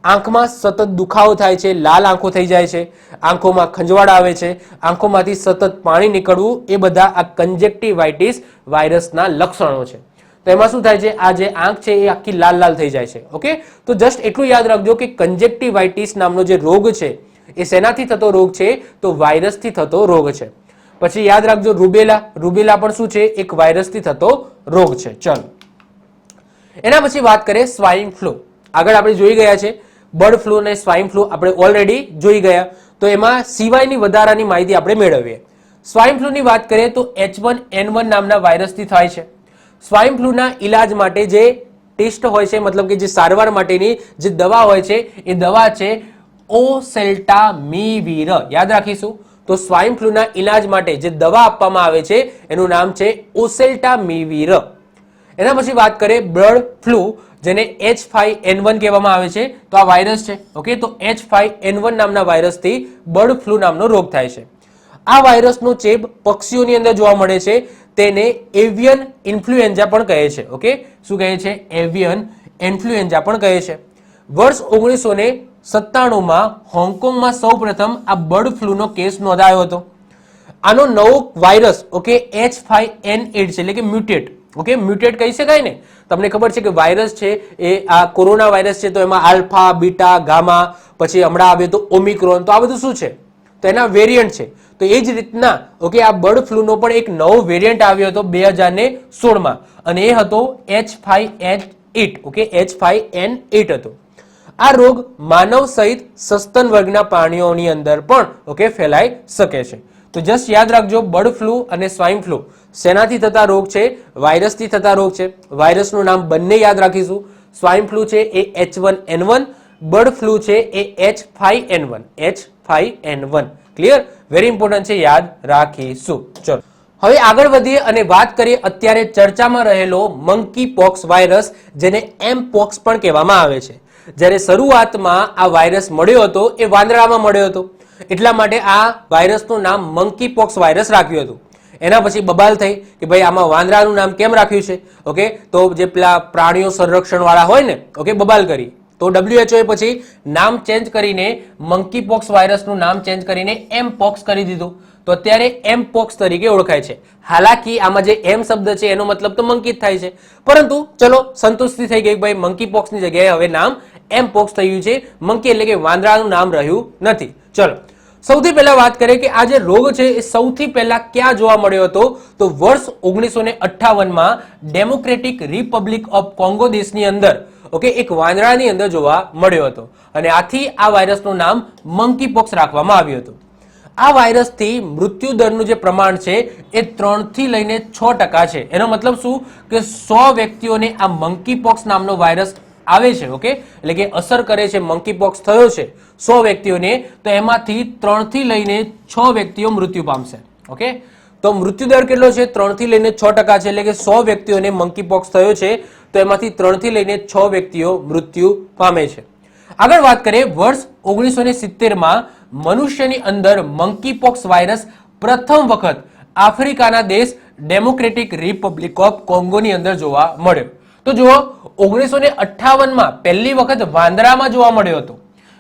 S1: આંખમાં સતત દુખાવો થાય છે, લાલ આંખો થઈ જાય છે, આંખોમાં ખંજવાળ આવે છે, આંખોમાંથી સતત પાણી નીકળવું, એ બધા આ કંજક્ટિવાઇટિસ વાયરસના લક્ષણો છે. તો એમાં શું થાય છે, આ જે આંખ છે એ આખી લાલ લાલ થઈ જાય છે. ઓકે, તો જસ્ટ એટલું યાદ રાખજો કે કંજક્ટિવાઇટિસ નામનો જે રોગ છે એ શેનાથી થતો રોગ છે, તો વાયરસથી થતો રોગ છે. પછી યાદ રાખજો રૂબેલા, રૂબેલા પણ શું છે, એક વાયરસથી થતો રોગ છે. ચલો, એના પછી વાત કરીએ સ્વાઇન ફ્લૂ. આગળ આપણે જોઈ ગયા છે બર્ડ ફ્લૂ અને સ્વાઇન ફ્લૂ આપણે ઓલરેડી જોઈ ગયા. તો એમાં સિવાયની વધારાની માહિતી આપણે મેળવીએ. સ્વાઇન ફ્લૂની વાત કરીએ તો H1N1 નામના વાયરસથી થાય છે. સ્વાઇન ફ્લૂના ઈલાજ માટે જે ટેસ્ટ હોય છે, મતલબ કે જે સારવાર માટેની જે દવા હોય છે, એ દવા છે ઓસેલ્ટામિવિર. યાદ રાખીશું. તો સ્વાઇન ફ્લૂના ઈલાજ માટે જે દવા આપવામાં આવે છે એનું નામ છે ઓસેલ્ટામિવિર. એના પછી વાત કરીએ બર્ડ ફ્લૂ, જેને H5N1 કહેવામાં આવે છે. તો આ વાયરસ છે. ઓકે, તો H5N1 નામના વાયરસથી બર્ડ ફ્લૂ નામનો રોગ થાય છે. આ વાયરસનો ચેપ પક્ષીઓની અંદર જોવા મળે છે. તેને એવિયન ઇન્ફ્લુએન્ઝા પણ કહે છે. ઓકે, શું કહે છે? એવિયન ઇન્ફ્લુએન્ઝા પણ કહે છે. વર્ષ 1997માં હોંગકોંગમાં સૌપ્રથમ આ બર્ડ ફ્લૂનો કેસ નોંધાયો હતો. આનો નવો વાયરસ ઓકે H5N8 છે, એટલે કે મ્યુટેટ. ઓકે, મ્યુટેટ કહી શકાય ને. તમને ખબર છે કે વાયરસ છે એ આ કોરોના વાયરસ છે, તો એમાં આલ્ફા, બીટા, ગામા, પછી હમણાં આવ્યો તો ઓમિક્રોન, તો આ બધું શું છે, તો એના વેરિયન્ટ છે. તો એ જ રીતના ઓકે આ બર્ડ ફ્લૂનો પણ એક નવો વેરિયન્ટ આવ્યો હતો 2016માં, અને એ હતો H5N8. ઓકે, H5N8 હતો. આ રોગ માનવ સહિત સસ્તન વર્ગના પ્રાણીઓની અંદર પણ ઓકે ફેલાઈ શકે છે. તો જસ્ટ યાદ રાખજો, બર્ડ ફ્લૂ અને સ્વાઇન ફ્લૂ શેનાથી થતા રોગ છે? વાયરસથી થતા રોગ છે. વાયરસનું નામ બંને યાદ રાખીશું. સ્વાઇન ફ્લૂ છે એ H1N1, બર્ડ ફ્લૂ છે એ H5N1. H5N1 clear? Very important છે, યાદ રાખીશું. ચલો હવે આગળ વધીએ અને વાત કરીએ અત્યારે ચર્ચામાં રહેલો મંકી પોક્સ વાયરસ, જેને એમપોક્સ પણ કહેવામાં આવે છે. જ્યારે શરૂઆતમાં આ વાયરસ મળ્યો હતો એ વાંદરામાં મળ્યો હતો, એટલા માટે આ વાયરસનું નામ મંકી પોક્સ વાયરસ રાખ્યું હતું. એના પછી બબાલ થઈ કે ભાઈ આમાં વાંદરાનું નામ કેમ રાખ્યું છે. ઓકે, તો જે પેલા પ્રાણીઓ સંરક્ષણ વાળા હોય ને, ઓકે, બબાલ કરી. તો WHO પછી નામ ચેન્જ કરીને મંકી પોક્સ વાયરસનું નામ ચેન્જ કરીને એમપોક્સ કરી દીધું. તો અત્યારે એમપોક્સ તરીકે ઓળખાય છે. હાલાકી આમાં જે એમ શબ્દ છે એનો મતલબ તો મંકી જ થાય છે, પરંતુ ચલો સંતુષ્ટિ થઈ ગઈ, ભાઈ મંકી પોક્સની જગ્યાએ હવે નામ એમપોક્સ થયું છે. મંકી એટલે કે વાંદરાનું નામ રહ્યું નથી. ચલો સૌથી પહેલા વાત કરીએ કે આ જે રોગ છે એ સૌથી પહેલા ક્યાં જોવા મળ્યો હતો? તો વર્ષ 1958માં ડેમોક્રેટિક રિપબ્લિક ઓફ કોંગો દેશની અંદર ઓકે એક વાંદરાની અંદર જોવા મળ્યો હતો, અને આથી આ વાયરસનું નામ મંકી પોક્સ રાખવામાં આવ્યું હતું. આ વાયરસથી મૃત્યુ દરનું જે પ્રમાણ છે એ 3 થી લઈને 6% છે. એનો મતલબ શું કે 100 વ્યક્તિઓને આ મંકી પોક્સ નામનો વાયરસ આવે છે, ઓકે, એટલે કે અસર કરે છે, મંકી પોક્સ થયો છે 100 વ્યક્તિઓને, તો એમાંથી 3 થી લઈને 6 વ્યક્તિઓ મૃત્યુ પામશે. ઓકે, તો મૃત્યુ દર કેટલો છે? 3 થી લઈને 6% છે, એટલે કે 100 વ્યક્તિઓને મંકી પોક્સ થયો છે તો એમાંથી 3 થી લઈને 6 વ્યક્તિઓ મૃત્યુ પામે છે. આગળ વાત કરીએ, વર્ષ 1970માં મનુષ્યની અંદર મંકી પોક્સ વાયરસ પ્રથમ વખત આફ્રિકાના દેશ ડેમોક્રેટિક રિપબ્લિક ઓફ કોંગોની અંદર જોવા મળ્યો. તો જુઓ, 1958માં પહેલી વખત વાંદરામાં જોવા મળ્યો હતો,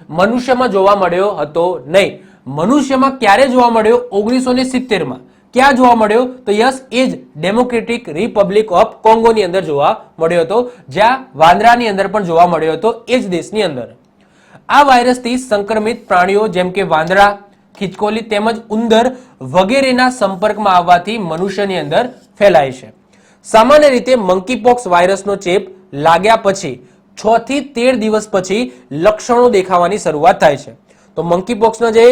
S1: મનુષ્યમાં જોવા મળ્યો હતો નહીં. મનુષ્યમાં ક્યારે જોવા મળ્યો? 1970માં. ક્યાં જોવા મળ્યો? તો યસ, એ જ ડેમોક્રેટિક રિપબ્લિક ઓફ કોંગોની અંદર જોવા મળ્યો હતો, જ્યાં વાંદરાની અંદર પણ જોવા મળ્યો હતો, એ જ દેશની અંદર. આ વાયરસથી સંક્રમિત પ્રાણીઓ જેમ કે વાંદરા, ખિચકોલી તેમજ ઉંદર વગેરેના સંપર્કમાં આવવાથી મનુષ્યની અંદર ફેલાય છે. સામાન્ય રીતે મંકી પોક્સ વાયરસનો ચેપ લાગ્યા પછી 6 થી 13 દિવસ પછી લક્ષણો દેખાવાની શરૂઆત થાય છે. તો મંકી પોક્સનો જે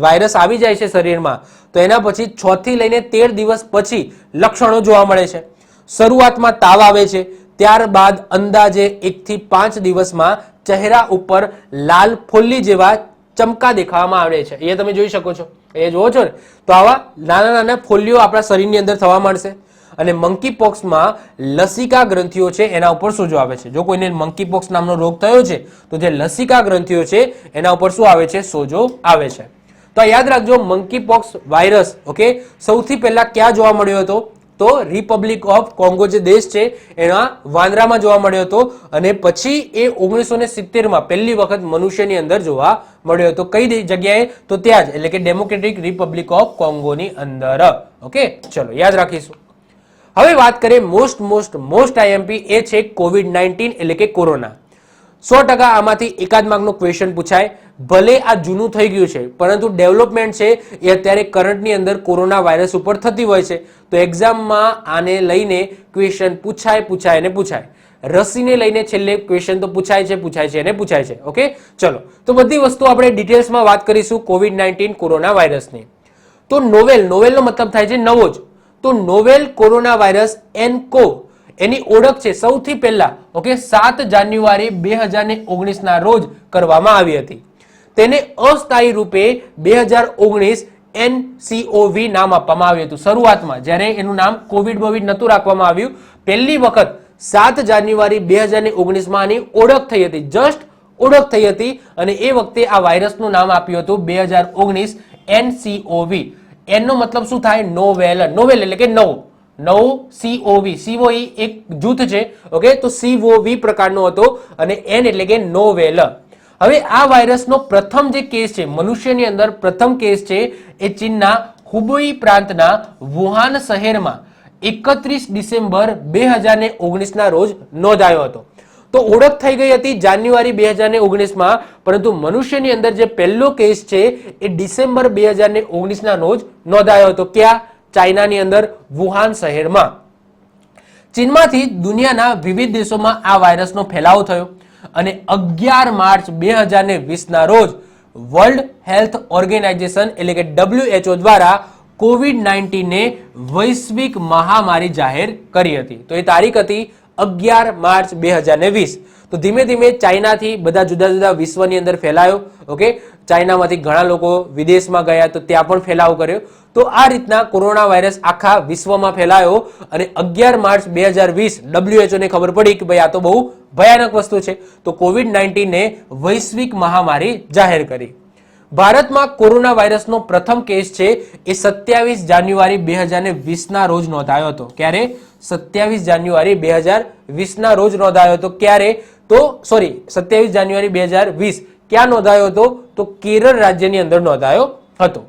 S1: વાયરસ આવી જાય છે શરીરમાં, તો એના પછી 6 થી લઈને 13 દિવસ પછી લક્ષણો જોવા મળે છે. શરૂઆતમાં તાવ આવે છે, ત્યારબાદ અંદાજે 1 થી 5 દિવસમાં ચહેરા ઉપર લાલ ફોલ્લી જેવા ચમકા દેખાવામાં આવે છે. એ તમે જોઈ શકો છો, એ જોવો છો ને, તો આવા નાના નાના ફોલ્લીઓ આપણા શરીરની અંદર થવા માંડશે. અને મંકી પોક્સમાં લસિકા ગ્રંથિઓ છે એના ઉપર સોજો આવે છે. જો કોઈને મંકી પોક્સ નામનો રોગ થયો છે તો જે લસિકા ગ્રંથિઓ છે એના ઉપર શું આવે છે? સોજો આવે છે. તો યાદ રાખજો, મંકી પોક્સ વાયરસ ઓકે સૌથી પહેલા ક્યાં જોવા મળ્યો હતો? તો રિપબ્લિક ઓફ કોંગો જે દેશ છે એના વાંદરામાં જોવા મળ્યો હતો અને પછી એ 1970માં પહેલી વખત મનુષ્યની અંદર જોવા મળ્યો હતો. કઈ જગ્યાએ? તો ત્યાં જ, એટલે કે ડેમોક્રેટિક રિપબ્લિક ઓફ કોંગોની અંદર. ઓકે, ચલો યાદ રાખીશું. હવે વાત કરીએ મોસ્ટ આઈએમપી, એ છે COVID-19 એટલે કે કોરોના. 100% આમાંથી એકાદ માર્કનો ક્વેશ્ચન પૂછાય. ભલે આ જૂનું થઈ ગયું છે પરંતુ ડેવલપમેન્ટ છે એ અત્યારે કરંટની અંદર કોરોના વાયરસ ઉપર થતી હોય છે, તો એક્ઝામમાં આને લઈને ક્વેશ્ચન પૂછાય. રસીને લઈને છેલ્લે ક્વેશ્ચન તો પૂછાય છે. ઓકે, ચલો તો બધી વસ્તુ આપણે ડિટેલ્સમાં વાત કરીશું COVID-19 કોરોના વાયરસની. તો નોવેલનો મતલબ થાય છે નવો જ. તો નોવેલ કોરોના વાયરસ એનકો એની ઓળખ છે સૌથી પહેલા 7 જાન્યુઆરી 2019 ના રોજ કરવામાં આવી હતી. તેને અસ્થાયી રૂપે 2019 NCOV નામ આપવામાં આવ્યું હતું. શરૂઆતમાં જ્યારે એનું નામ કોવિડ નહોતું રાખવામાં આવ્યું, પહેલી વખત 7 જાન્યુઆરી 2019 માં આની ઓળખ થઈ હતી, જસ્ટ ઓળખ થઈ હતી, અને એ વખતે આ વાયરસનું નામ આપ્યું હતું 2019 NCOV. એનો મતલબ શું થાય? નોવેલ એટલે કે નવું. COV એક જૂથ છે. ઓકે, તો COV પ્રકારનો હતો અને N એટલે કે નોવેલ. હવે આ વાયરસનો પ્રથમ જે કેસ છે મનુષ્યની અંદર, પ્રથમ કેસ છે એ ચીનના હુબેઈ પ્રાંતના વુહાન શહેરમાં 31 ડિસેમ્બર 2019 ના રોજ નોંધાયો હતો. તો ઓળખ થઈ ગઈ હતી જાન્યુઆરી 2019 માં, પરંતુ મનુષ્યની અંદર જે પહેલો કેસ છે એ ડિસેમ્બર 2019 ના રોજ નોંધાયો હતો. ક્યાં? ચાઇનાની અંદર વુહાન શહેરમાં. ચીનમાંથી દુનિયાના વિવિધ દેશોમાં આ વાયરસનો ફેલાવો થયો અને 11 માર્ચ 2020 ના રોજ વર્લ્ડ હેલ્થ ઓર્ગેનાઇઝેશન એટલે કે WHO દ્વારા COVID-19 ને વૈશ્વિક મહામારી જાહેર કરી હતી. તો એ તારીખ હતી 11 માર્ચ 2020. તો ધીમે ધીમે ચાઇનાથી બધા જુદા જુદા વિશ્વની અંદર ફેલાયો. ઓકે, ચાઇનામાંથી ઘણા લોકો વિદેશમાં ગયા તો ત્યાં પણ ફેલાવો કર્યો. તો આ રીતના કોરોના વાયરસ આખા વિશ્વમાં ફેલાયો અને 11 માર્ચ 2020 WHO ને ખબર પડી કે ભાઈ આ તો બહુ ભયાનક વસ્તુ છે, તો COVID-19 ને વૈશ્વિક મહામારી જાહેર કરી. ભારતમાં કોરોના વાયરસનો પ્રથમ કેસ છે એ 27 જાન્યુઆરી 2020 ના રોજ નોંધાયો હતો. ક્યારે? 27 જાન્યુઆરી 2020 ના રોજ નોંધાયો હતો. ક્યારે? તો 27 જાન્યુઆરી 2020 ક્યાં નોંધાયો હતો? તો કેરળ રાજ્યની અંદર નોંધાયો હતો.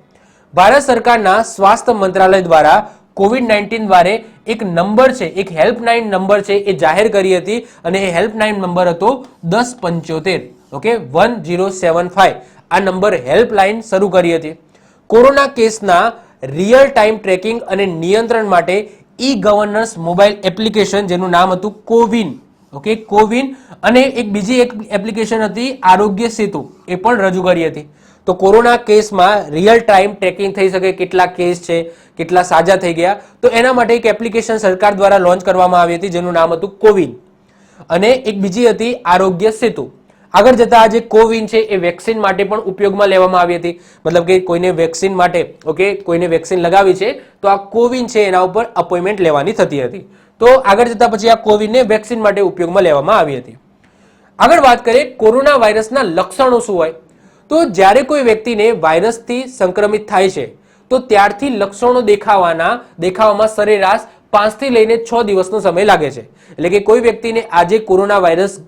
S1: ભારત સરકારના સ્વાસ્થ્ય મંત્રાલય દ્વારા COVID-19 દ્વારા એક નંબર છે, એક હેલ્પલાઇન નંબર છે એ જાહેર કરી હતી અને એ હેલ્પલાઇન નંબર હતો 1075. ઓકે, 1075. આ નંબર હેલ્પલાઇન શરૂ કરી હતી. કોરોના કેસના રિયલ ટાઈમ ટ્રેકિંગ અને નિયંત્રણ માટે ઈ ગવર્નન્સ મોબાઈલ એપ્લિકેશન જેનું નામ હતું કોવિન. ઓકે, કોવિન, અને એક બીજી એક એપ્લિકેશન હતી આરોગ્ય સેતુ, એ પણ રજૂ કરી હતી. તો કોરોના કેસમાં રિયલ ટાઈમ ટ્રેકિંગ થઈ શકે, કેટલા કેસ છે, કેટલા સાજા થઈ ગયા, તો એના માટે એક એપ્લિકેશન સરકાર દ્વારા લોન્ચ કરવામાં આવી હતી જેનું નામ હતું કોવિન, અને એક બીજી હતી આરોગ્ય સેતુ. આગળ જતા આ જે કોવિન છે એ વેક્સિન માટે પણ ઉપયોગમાં લેવામાં આવી હતી. મતલબ કે કોઈને વેક્સિન માટે, ઓકે, કોઈને વેક્સિન લગાવી છે તો આ કોવિન છે એના ઉપર અપોઇન્ટમેન્ટ લેવાની થતી હતી. તો આગળ જતા પછી આ કોવિનને વેક્સિન માટે ઉપયોગમાં લેવામાં આવી હતી. આગળ વાત કરીએ કોરોના વાયરસના લક્ષણો શું હોય. તો જ્યારે કોઈ વ્યક્તિને વાયરસથી સંક્રમિત થાય છે તો ત્યારથી લક્ષણો દેખાવામાં સરેરાશ 5 થી લઈને 6 દિવસનો સમય લાગે છે. એટલે કે કોઈ વ્યક્તિને આજે કોરોના વાયરસ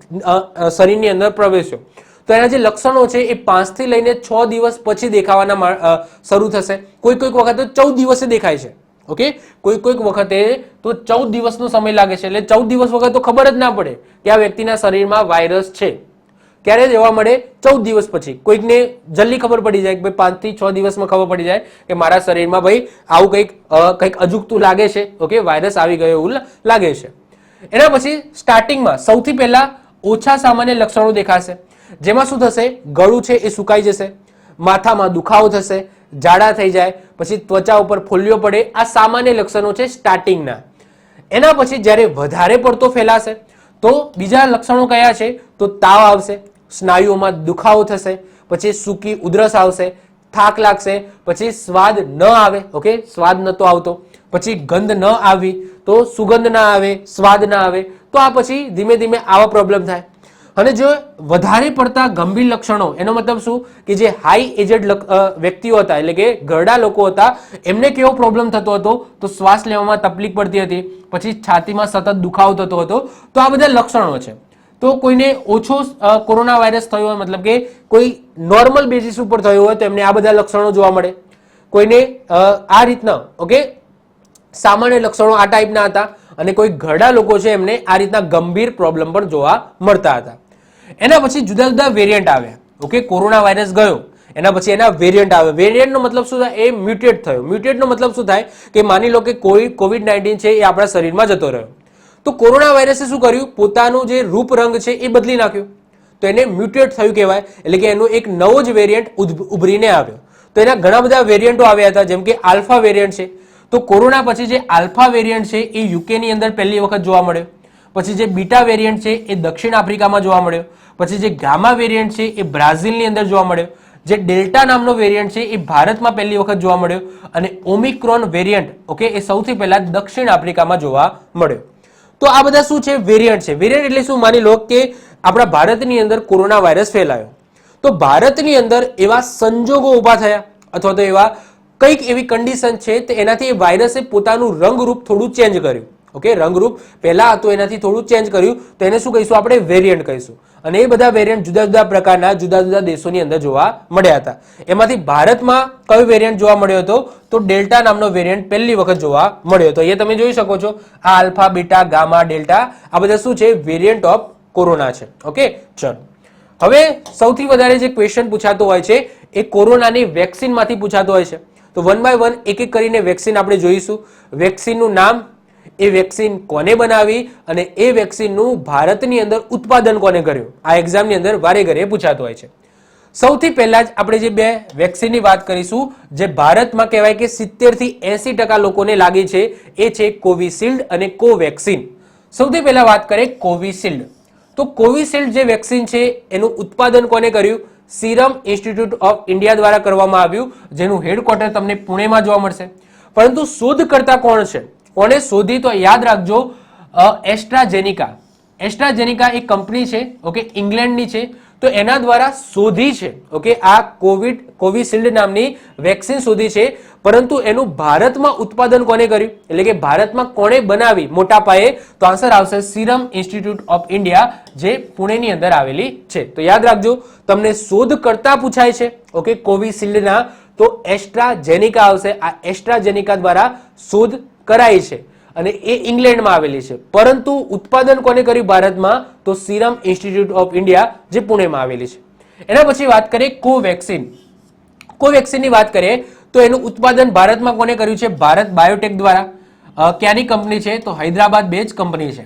S1: શરીરની અંદર પ્રવેશ્યો તો એના જે લક્ષણો છે એ 5 થી લઈને 6 દિવસ પછી દેખાવાના શરૂ થશે. કોઈક વખતે 14 દિવસે દેખાય છે. ઓકે, કોઈક વખતે તો 14 દિવસનો સમય લાગે છે. એટલે 14 દિવસ વખત તો ખબર જ ના પડે કે આ વ્યક્તિના શરીરમાં વાયરસ છે. ક્યારે જોવા મળે? 14 દિવસ પછી. કોઈકને જલ્દી ખબર પડી જાય કે 5 થી 6 દિવસમાં ખબર પડી જાય કે મારા શરીરમાં ભાઈ આવું કંઈક અજુગતું લાગે છે. ઓકે, વાયરસ આવી ગયો એવું લાગે છે. એના પછી સ્ટાર્ટિંગમાં સૌથી પહેલા ઓછા સામાન્ય લક્ષણો દેખાશે, જેમાં શું થશે? ગળું છે એ સુકાઈ જશે, માથામાં દુખાવો થશે, ઝાડા થઈ જાય, પછી ત્વચા ઉપર ફોલ્લીઓ પડે. આ સામાન્ય લક્ષણો છે સ્ટાર્ટિંગના. એના પછી જ્યારે વધારે પડતો ફેલાશે તો બીજા લક્ષણો કયા છે? તો તાવ આવશે, સ્નાયુઓમાં દુખાવો થશે, પછી સૂકી ઉધરસ આવશે, થાક લાગશે, પછી સ્વાદ ન આવે. ઓકે, સ્વાદ નતો આવતો, પછી ગંધ ન આવી, તો સુગંધ ના આવે, સ્વાદ ના આવે. તો આ પછી ધીમે ધીમે આવા પ્રોબ્લેમ થાય. અને જો વધારે પડતા ગંભીર લક્ષણો, એનો મતલબ શું કે જે હાઈ એજડ વ્યક્તિઓ હતા એટલે કે ઘરડા લોકો હતા, એમને કેવો પ્રોબ્લેમ થતો હતો તો શ્વાસ લેવામાં તકલીફ પડતી હતી, પછી છાતીમાં સતત દુખાવો થતો હતો. તો આ બધા લક્ષણો છે. તો કોઈને ઓછો કોરોના વાયરસ થયો હોય, મતલબ કે કોઈ નોર્મલ બેઝિસ ઉપર થયો હોય તો એમને આ બધા લક્ષણો જોવા મળે. કોઈને આ રીતના ઓકે સામાન્ય લક્ષણો આ ટાઈપના હતા, અને કોઈ ઘરડા લોકો છે એમને આ રીતના ગંભીર પ્રોબ્લેમ પણ જોવા મળતા હતા. એના પછી જુદા જુદા વેરિયન્ટ આવ્યા. ઓકે, કોરોના વાયરસ ગયો એના પછી એના વેરિયન્ટ આવે. વેરિયન્ટનો મતલબ શું થાય? એ મ્યુટેટ થયો. મ્યુટેટનો મતલબ શું થાય કે માની લો કે કોવિડ-19 છે એ આપણા શરીરમાં જતો રહ્યો, તો કોરોના વાયરસે શું કર્યું? પોતાનું જે રૂપ રંગ છે એ બદલી નાખ્યો, તો એને મ્યુટેટ થયું કહેવાય. એટલે કે એનો એક નવો જ વેરિયન્ટ ઉભરીને આવ્યો. તો એના ઘણા બધા વેરિયન્ટો આવ્યા હતા, જેમ કે આલ્ફા વેરિયન્ટ છે. તો કોરોના પછી જે આલ્ફા વેરિયન્ટ છે એ યુકેની અંદર પહેલી વખત જોવા મળ્યો. પછી જે બીટા વેરિયન્ટ છે એ દક્ષિણ આફ્રિકામાં જોવા મળ્યો. પછી જે ગામા વેરિયન્ટ છે એ બ્રાઝિલની અંદર જોવા મળ્યો. જે ડેલ્ટા નામનો વેરિયન્ટ છે એ ભારતમાં પહેલી વખત જોવા મળ્યો. અને ઓમિક્રોન વેરિયન્ટ ઓકે એ સૌથી પહેલા દક્ષિણ આફ્રિકામાં જોવા મળ્યો. તો આ બધા શું છે? વેરિયન્ટ છે. વેરિયન્ટ એટલે શું? માની લો કે આપણા ભારતની અંદર કોરોના વાયરસ ફેલાયો, તો ભારતની અંદર એવા સંજોગો ઊભા થયા અથવા તો એવા કંઈક એવી કન્ડિશન છે તો એનાથી એ વાયરસે પોતાનું રંગરૂપ થોડું ચેન્જ કર્યું. ઓકે, રંગરૂપ પહેલા હતું એનાથી થોડું ચેન્જ કર્યું, તો એને શું કહીશું? આપણે વેરિયન્ટ કહીશું. અને એ બધા વેરિયન્ટ જુદા જુદા પ્રકારના જુદા જુદા દેશોની અંદર જોવા મળ્યા હતા. એમાંથી ભારતમાં કયો વેરિયન્ટ જોવા મળ્યો હતો? તો ડેલ્ટા નામનો વેરિયન્ટ પહેલી વખત જોવા મળ્યો હતો. અહીંયા તમે જોઈ શકો છો આ આલ્ફા, બીટા, ગામા, ડેલ્ટા આ બધા શું છે? વેરિયન્ટ ઓફ કોરોના છે. ઓકે, ચલો હવે સૌથી વધારે જે ક્વેશ્ચન પૂછાતો હોય છે એ કોરોનાની વેક્સિનમાંથી પૂછાતો હોય છે. તો વન બાય વન એક એક કરીને વેક્સિન આપણે જોઈશું. વેક્સિનનું નામ, એ વેક્સિન કોને બનાવી અને એ વેક્સિનનું ભારતની અંદર ઉત્પાદન કોને કર્યું, આ એક્ઝામની અંદર વારે ઘરે પૂછાતું હોય છે. સૌથી પહેલા જ આપણે જે બે વેક્સિનની વાત કરીશું, જે ભારતમાં કહેવાય કે 70 થી 80% લોકોને લાગી છે, એ છે કોવિશિલ્ડ અને કોવેક્સિન. સૌથી પહેલા વાત કરીએ કોવિશિલ્ડ. તો કોવિશિલ્ડ જે વેક્સિન છે એનું ઉત્પાદન કોને કર્યું? સીરમ ઇન્સ્ટિટ્યૂટ ઓફ ઇન્ડિયા દ્વારા કરવામાં આવ્યું, જેનું હેડક્વાર્ટર તમને પુણેમાં જોવા મળશે. પરંતુ શોધકર્તા કોણ છે? કોને શોધી? તો યાદ રાખજો એસ્ટ્રાઝેનિકા. એસ્ટ્રાઝેનિકા એક કંપની છે ઓકે, ઇંગ્લેન્ડની છે. તો એના દ્વારા શોધી છે ઓકે આ કોવિશિલ્ડ નામની વેક્સિન શોધી છે. પરંતુ એનું ભારતમાં ઉત્પાદન કોને કર્યું એટલે કે ભારતમાં કોણે બનાવી મોટા પાયે? તો આન્સર આવશે સીરમ ઇન્સ્ટિટ્યૂટ ઓફ ઇન્ડિયા, જે પુણેની અંદર આવેલી છે. તો યાદ રાખજો, તમને શોધકર્તા પૂછાય છે ઓકે કોવિશિલ્ડના, તો એસ્ટ્રાઝેનિકા આવશે. આ એસ્ટ્રાઝેનિકા દ્વારા શોધ કરાઈ છે અને એ ઇંગ્લેન્ડમાં આવેલી છે. પરંતુ ઉત્પાદન કોને કર્યું ભારતમાં? તો સીરમ ઇન્સ્ટિટ્યૂટ ઓફ ઇન્ડિયા, જે પુણેમાં આવેલી છે. એના પછી વાત કરીએ કોવેક્સિન. કોવેક્સિનની વાત કરીએ તો એનું ઉત્પાદન ભારતમાં કોને કર્યું છે? ભારત બાયોટેક દ્વારા. ક્યાંની કંપની છે? તો હૈદરાબાદ બેઝ કંપની છે.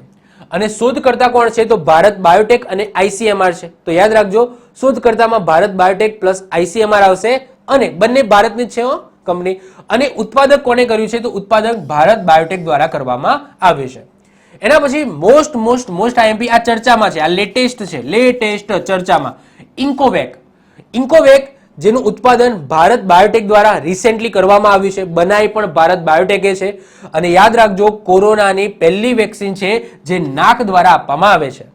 S1: અને શોધકર્તા કોણ છે? તો ભારત બાયોટેક અને આઈસીએમઆર છે. તો યાદ રાખજો, શોધકર્તામાં ભારત બાયોટેક પ્લસ આઈસીએમઆર આવશે અને બંને ભારતની જ છે કંપની. અને ઉત્પાદક કોને કર્યું છે? તો ઉત્પાદક ભારત બાયોટેક દ્વારા કરવામાં આવ્યું છે. એના પછી મોસ્ટ આઈએમપી આ ચર્ચામાં છે, આ લેટેસ્ટ છે, લેટેસ્ટ ચર્ચામાં ઇન્કોવેક. ઇન્કોવેક જેનું ઉત્પાદન ભારત બાયોટેક દ્વારા રિસેન્ટલી કરવામાં આવ્યું છે, બનાવી પણ ભારત બાયોટેકે છે. અને યાદ રાખજો, કોરોનાની પહેલી વેક્સિન છે જે નાક દ્વારા આપવામાં આવે છે.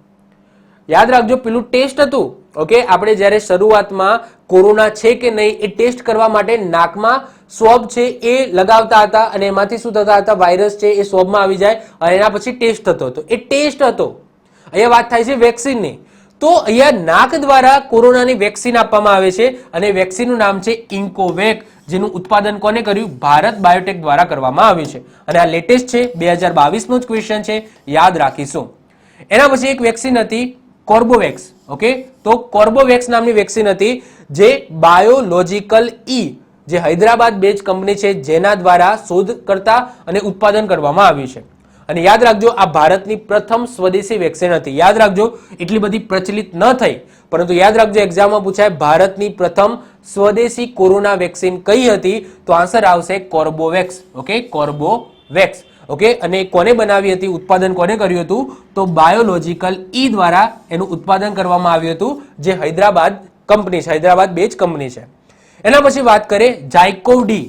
S1: યાદ રાખજો, પેલું ટેસ્ટ હતું ઓકે, આપણે જ્યારે શરૂઆતમાં કોરોના છે કે નહીં એ ટેસ્ટ કરવા માટે નાકમાં સ્વોબ છે એ લગાવતા હતા અને એમાંથી શું થતા હતા? વાયરસ છે એ સ્વોબમાં આવી જાય અને એના પછી ટેસ્ટ થતો હતો. એ ટેસ્ટ હતો. અહીંયા વાત થાય છે વેક્સિનની. તો અહીંયા નાક દ્વારા કોરોનાની વેક્સિન આપવામાં આવે છે અને વેક્સિનનું નામ છે ઇન્કોવેક, જેનું ઉત્પાદન કોને કર્યું? ભારત બાયોટેક દ્વારા કરવામાં આવ્યું છે. અને આ લેટેસ્ટ છે, 2022 નો જ ક્વેશ્ચન છે, યાદ રાખીશું. એના પછી એક વેક્સિન હતી કોર્બોવેક્સ. ઓકે, તો કોર્બોવેક્સ નામની વેક્સિન હતી જે બાયોલોજિકલ જે હૈદરાબાદ બેઝ કંપની છે જેના દ્વારા શોધ કરતા અને ઉત્પાદન કરવામાં આવ્યું છે. અને યાદ રાખજો, આ ભારતની પ્રથમ સ્વદેશી વેક્સિન હતી. યાદ રાખજો, એટલી બધી પ્રચલિત ન થઈ, પરંતુ યાદ રાખજો એક્ઝામમાં પૂછાય ભારતની પ્રથમ સ્વદેશી કોરોના વેક્સિન કઈ હતી? તો આન્સર આવશે કોર્બોવેક્સ. ઓકે, કોર્બોવેક્સ. ઓકે, અને કોને બનાવી હતી? ઉત્પાદન કોને કર્યું હતું? તો બાયોલોજિકલ દ્વારા એનું ઉત્પાદન કરવામાં આવ્યું હતું, જે હૈદરાબાદ કંપની છે, હૈદરાબાદ બેઝ કંપની છે. એના પછી વાત કરીએ ઝાયકોવ-ડી.